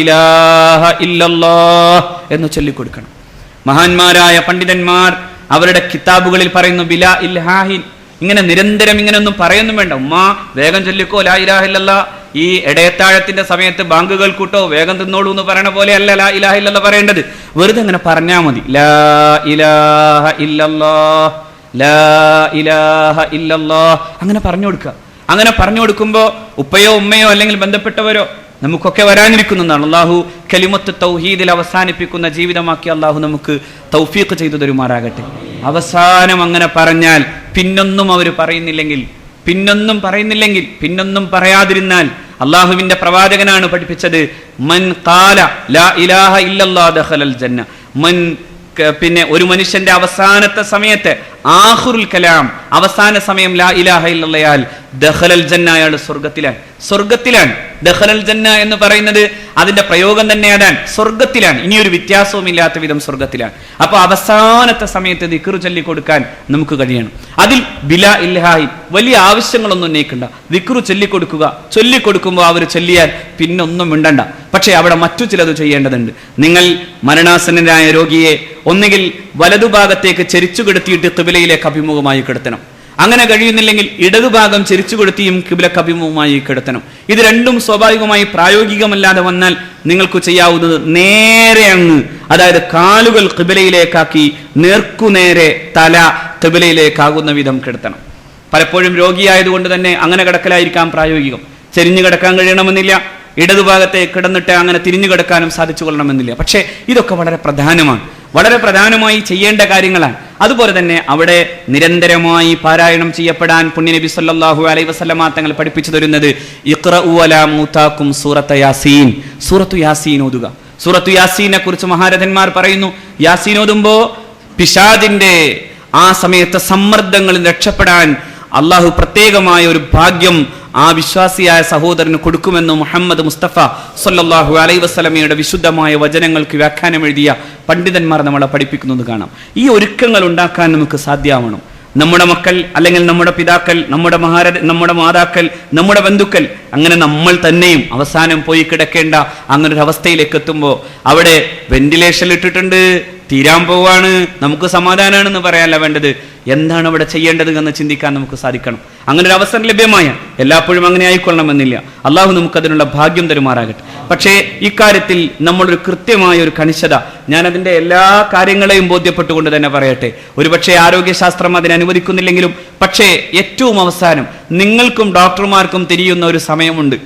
ഇലാഹ ഇല്ലല്ലാഹ് എന്ന് ചൊല്ലിക്കൊടുക്കണം. മഹാന്മാരായ പണ്ഡിതന്മാർ അവരുടെ കിതാബുകളിൽ പറയുന്നു, ബിലാ ഇൽഹാഹിൻ, ഇങ്ങനെ നിരന്തരം ഇങ്ങനെ ഒന്നും പറയൊന്നും വേണ്ട, ഉമ്മ വേഗം ചൊല്ലിക്കോ ലാ ഇലാഹ ഇല്ലല്ലാഹ്, ഈ ഇടയത്താഴത്തിന്റെ സമയത്ത് ബാങ്കുകൾ കൂട്ടോ വേഗം തിന്നോളൂ എന്ന് പറയണ പോലെ അല്ല ലാ ഇലാഹ ഇല്ലല്ലാഹ് പറയേണ്ടത്. വെറുതെ അങ്ങനെ പറഞ്ഞാൽ മതി, ലാ ഇലാഹ ഇല്ലല്ലാഹ്, ലാ ഇലാഹ ഇല്ലല്ലാഹ്, അങ്ങനെ പറഞ്ഞു കൊടുക്കുക. അങ്ങനെ പറഞ്ഞു കൊടുക്കുമ്പോൾ ഉപ്പയോ ഉമ്മയോ അല്ലെങ്കിൽ ബന്ധപ്പെട്ടവരോ നമുക്കൊക്കെ വരാനിരിക്കുന്നതാണ്. അള്ളാഹു കലിമത്ത് തൗഹീദിൽ അവസാനിപ്പിക്കുന്ന ജീവിതമാക്കി അള്ളാഹു നമുക്ക് തൗഫീഖ് ചെയ്തു തരുമാറാകട്ടെ. അവസാനം അങ്ങനെ പറഞ്ഞാൽ പിന്നൊന്നും അവർ പറയുന്നില്ലെങ്കിൽ, പിന്നൊന്നും പറയാതിരുന്നാൽ, അള്ളാഹുവിന്റെ പ്രവാചകനാണ് പഠിപ്പിച്ചത്, മൻ ഖാല ലാ ഇലാഹ ഇല്ലല്ലാഹ് ദഖലൽ ജന്ന, പിന്നെ ഒരു മനുഷ്യന്റെ അവസാനത്തെ സമയത്ത് ആഖിറുൽ കലാം, അവസാന സമയം ലാ ഇലാഹ ഇല്ലല്ലാഹ്, ദഖലൽ ജന്ന, അയാൾ സ്വർഗത്തിലാണ്. ദഖലൽ ജന്ന എന്ന് പറയുന്നത് അതിന്റെ പ്രയോഗം തന്നെ അതാണ്, സ്വർഗത്തിലാണ്, ഇനിയൊരു വ്യത്യാസവും ഇല്ലാത്ത വിധം സ്വർഗത്തിലാണ്. അപ്പൊ അവസാനത്തെ സമയത്ത് ദിക്ർ ചൊല്ലിക്കൊടുക്കാൻ നമുക്ക് കഴിയണം. അതിൽ ബിലാ ഇൽഹായി വലിയ ആവശ്യങ്ങളൊന്നും ഉന്നയിക്കണ്ട, ദിക്ർ ചൊല്ലിക്കൊടുക്കുമ്പോൾ അവർ ചൊല്ലിയാൽ പിന്നൊന്നും മിണ്ടണ്ട. പക്ഷെ അവിടെ മറ്റു ചിലത് ചെയ്യേണ്ടതുണ്ട്. നിങ്ങൾ മരണാസന്നനായ രോഗിയെ ഒന്നുകിൽ വലതുഭാഗത്തേക്ക് ചെരിച്ചു കിടത്തിയിട്ട് ഖിബലയിലേക്ക് അഭിമുഖമായി കിടത്തണം. അങ്ങനെ കഴിയുന്നില്ലെങ്കിൽ ഇടതുഭാഗം ചെരിച്ചു കൊടുത്തിയും ഖിബ്ലക്ക് അഭിമുഖമായി കിടത്തണം. ഇത് രണ്ടും സ്വാഭാവികമായി പ്രായോഗികമല്ലാതെ വന്നാൽ നിങ്ങൾക്ക് ചെയ്യാവുന്നത് നേരെ അങ്ങ്, അതായത് കാലുകൾ ഖിബ്ലയിലേക്കാക്കി നേർക്കുനേരെ തല ഖിബ്ലയിലേക്കാകുന്ന വിധം കിടത്തണം. പലപ്പോഴും രോഗിയായതുകൊണ്ട് തന്നെ അങ്ങനെ കിടക്കലായിരിക്കാം പ്രായോഗികം. ചെരിഞ്ഞു കിടക്കാൻ കഴിയണമെന്നില്ല. ഇടതുഭാഗത്തെ കിടന്നിട്ട് അങ്ങനെ തിരിഞ്ഞു കിടക്കാനും സാധിച്ചു കൊള്ളണമെന്നില്ല. പക്ഷേ ഇതൊക്കെ വളരെ പ്രധാനമാണ്, വളരെ പ്രധാനമായി ചെയ്യേണ്ട കാര്യങ്ങളാണ്. അതുപോലെ തന്നെ അവിടെ നിരന്തരമായി പാരായണം ചെയ്യപ്പെടാൻ പുണ്യനബി സല്ലല്ലാഹു അലൈഹി വസല്ലമ തങ്ങൾ പഠിപ്പിച്ചു തരുന്നത് ഇഖ്റഉ വലാ മൂതാക്കും സൂറത്ത് യാസീൻ, സൂറത്തു യാസീൻ ഓതുക. സൂറത്തു യാസീനെ കുറിച്ച് മഹാരഥന്മാർ പറയുന്നു, യാസീൻ ഓതുമ്പോ പിശാചിന്റെ ആ സമയത്തെ സമ്മർദ്ദങ്ങളിൽ രക്ഷപ്പെടാൻ അള്ളാഹു പ്രത്യേകമായ ഒരു ഭാഗ്യം ആ വിശ്വാസിയായ സഹോദരന് കൊടുക്കുമെന്ന് മുഹമ്മദ് മുസ്തഫ സല്ലല്ലാഹു അലൈഹി വസല്ലമയുടെ വിശുദ്ധമായ വചനങ്ങൾക്ക് വ്യാഖ്യാനം എഴുതിയ പണ്ഡിതന്മാർ നമ്മളെ പഠിപ്പിക്കുന്നത് കാണാം. ഈ ഒരുക്കങ്ങൾ ഉണ്ടാക്കാൻ നമുക്ക് സാധ്യമാവണം. നമ്മുടെ മക്കൾ, അല്ലെങ്കിൽ നമ്മുടെ പിതാക്കൾ, നമ്മുടെ മാതാക്കൾ, നമ്മുടെ ബന്ധുക്കൾ, അങ്ങനെ നമ്മൾ തന്നെയും അവസാനം പോയി കിടക്കേണ്ട അങ്ങനെ ഒരു അവസ്ഥയിലേക്ക് എത്തുമ്പോൾ അവിടെ വെന്റിലേഷൻ ഇട്ടിട്ടുണ്ട്, തീരാൻ പോവാണ്, നമുക്ക് സമാധാനമാണെന്ന് പറയാനല്ല വേണ്ടത്, എന്താണ് അവിടെ ചെയ്യേണ്ടത് എന്ന് ചിന്തിക്കാൻ നമുക്ക് സാധിക്കണം. അങ്ങനെ ഒരു അവസരം ലഭ്യമായ എല്ലായ്പ്പോഴും അങ്ങനെ ആയിക്കൊള്ളണമെന്നില്ല. അള്ളാഹു നമുക്കതിനുള്ള ഭാഗ്യം തരുമാറാകട്ടെ. പക്ഷേ ഇക്കാര്യത്തിൽ നമ്മളൊരു കൃത്യമായ ഒരു കണിശത, ഞാൻ അതിൻ്റെ എല്ലാ കാര്യങ്ങളെയും ബോധ്യപ്പെട്ടുകൊണ്ട് തന്നെ പറയട്ടെ. ഒരുപക്ഷെ ആരോഗ്യശാസ്ത്രം അതിനെ അനുവദിക്കുന്നില്ലെങ്കിലും, പക്ഷേ ഏറ്റവും അവസാനം നിങ്ങൾക്കും ഡോക്ടർമാർക്കും തിരിയുന്ന ഒരു സമയമുണ്ട്.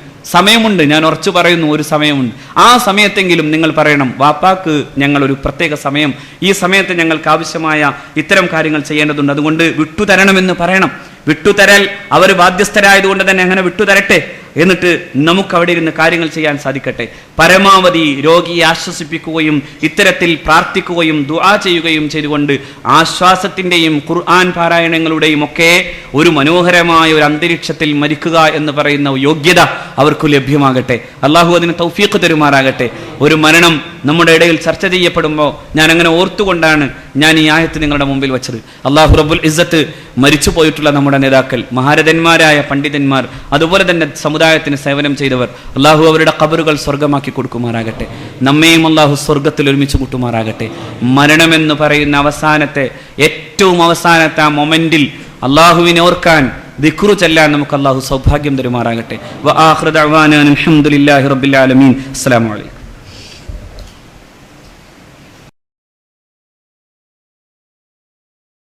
ഞാൻ ഉറച്ചു പറയുന്നു, ഒരു സമയമുണ്ട്. ആ സമയത്തെങ്കിലും നിങ്ങൾ പറയണം, വാപ്പാക്ക് ഞങ്ങൾ ഒരു പ്രത്യേക സമയം, ഈ സമയത്ത് ഞങ്ങൾക്ക് ആവശ്യമായ ഇത്തരം കാര്യങ്ങൾ ചെയ്യേണ്ടതുണ്ട്, അതുകൊണ്ട് വിട്ടുതരണമെന്ന് പറയണം. വിട്ടുതരൽ അവർ ബാധ്യസ്ഥരായതുകൊണ്ട് തന്നെ അങ്ങനെ വിട്ടുതരട്ടെ. എന്നിട്ട് നമുക്ക് അവിടെ ഇരുന്ന് കാര്യങ്ങൾ ചെയ്യാൻ സാധിക്കട്ടെ. പരമാവധി രോഗിയെ ആശ്വസിപ്പിക്കുകയും ഇത്തരത്തിൽ പ്രാർത്ഥിക്കുകയും ദുആ ചെയ്യുകയും ചെയ്തുകൊണ്ട് ആശ്വാസത്തിൻ്റെയും ഖുർആൻ പാരായണങ്ങളുടെയും ഒക്കെ ഒരു മനോഹരമായ ഒരു അന്തരീക്ഷത്തിൽ മരിക്കുക എന്ന് പറയുന്ന യോഗ്യത അവർക്ക് ലഭ്യമാകട്ടെ. അള്ളാഹു അതിന് തൗഫീഖ് തരുമാറാകട്ടെ. ഒരു മരണം നമ്മുടെ ഇടയിൽ ചർച്ച ചെയ്യപ്പെടുമ്പോൾ ഞാൻ അങ്ങനെ ഓർത്തുകൊണ്ടാണ് ഞാൻ ഈ ആയത്ത് നിങ്ങളുടെ മുമ്പിൽ വെച്ചത്. അള്ളാഹു റബ്ബുൽ ഇസ്സത്ത് മരിച്ചു പോയിട്ടുള്ള നമ്മുടെ നേതാക്കൾ, മഹാരഥന്മാരായ പണ്ഡിതന്മാർ, അതുപോലെ തന്നെ സമുദായത്തിന് സേവനം ചെയ്തവർ, അള്ളാഹു അവരുടെ ഖബറുകൾ സ്വർഗമാക്കി കൊടുക്കുമാറാകട്ടെ. നമ്മയും അള്ളാഹു സ്വർഗത്തിൽ ഒരുമിച്ച് കൂട്ടുമാറാകട്ടെ. മരണമെന്ന് പറയുന്ന ഏറ്റവും അവസാനത്തെ ആ മൊമെന്റിൽ അള്ളാഹുവിനെ ഓർക്കാൻ, ദിക്റു ചെല്ലാൻ നമുക്ക് അള്ളാഹു സൗഭാഗ്യം തരുമാറാകട്ടെ. വ ആഖിറു ദഅ്വാനാ അൽഹംദുലില്ലാഹി റബ്ബിൽ ആലമീൻ. അസ്സലാമു അലൈക്കും.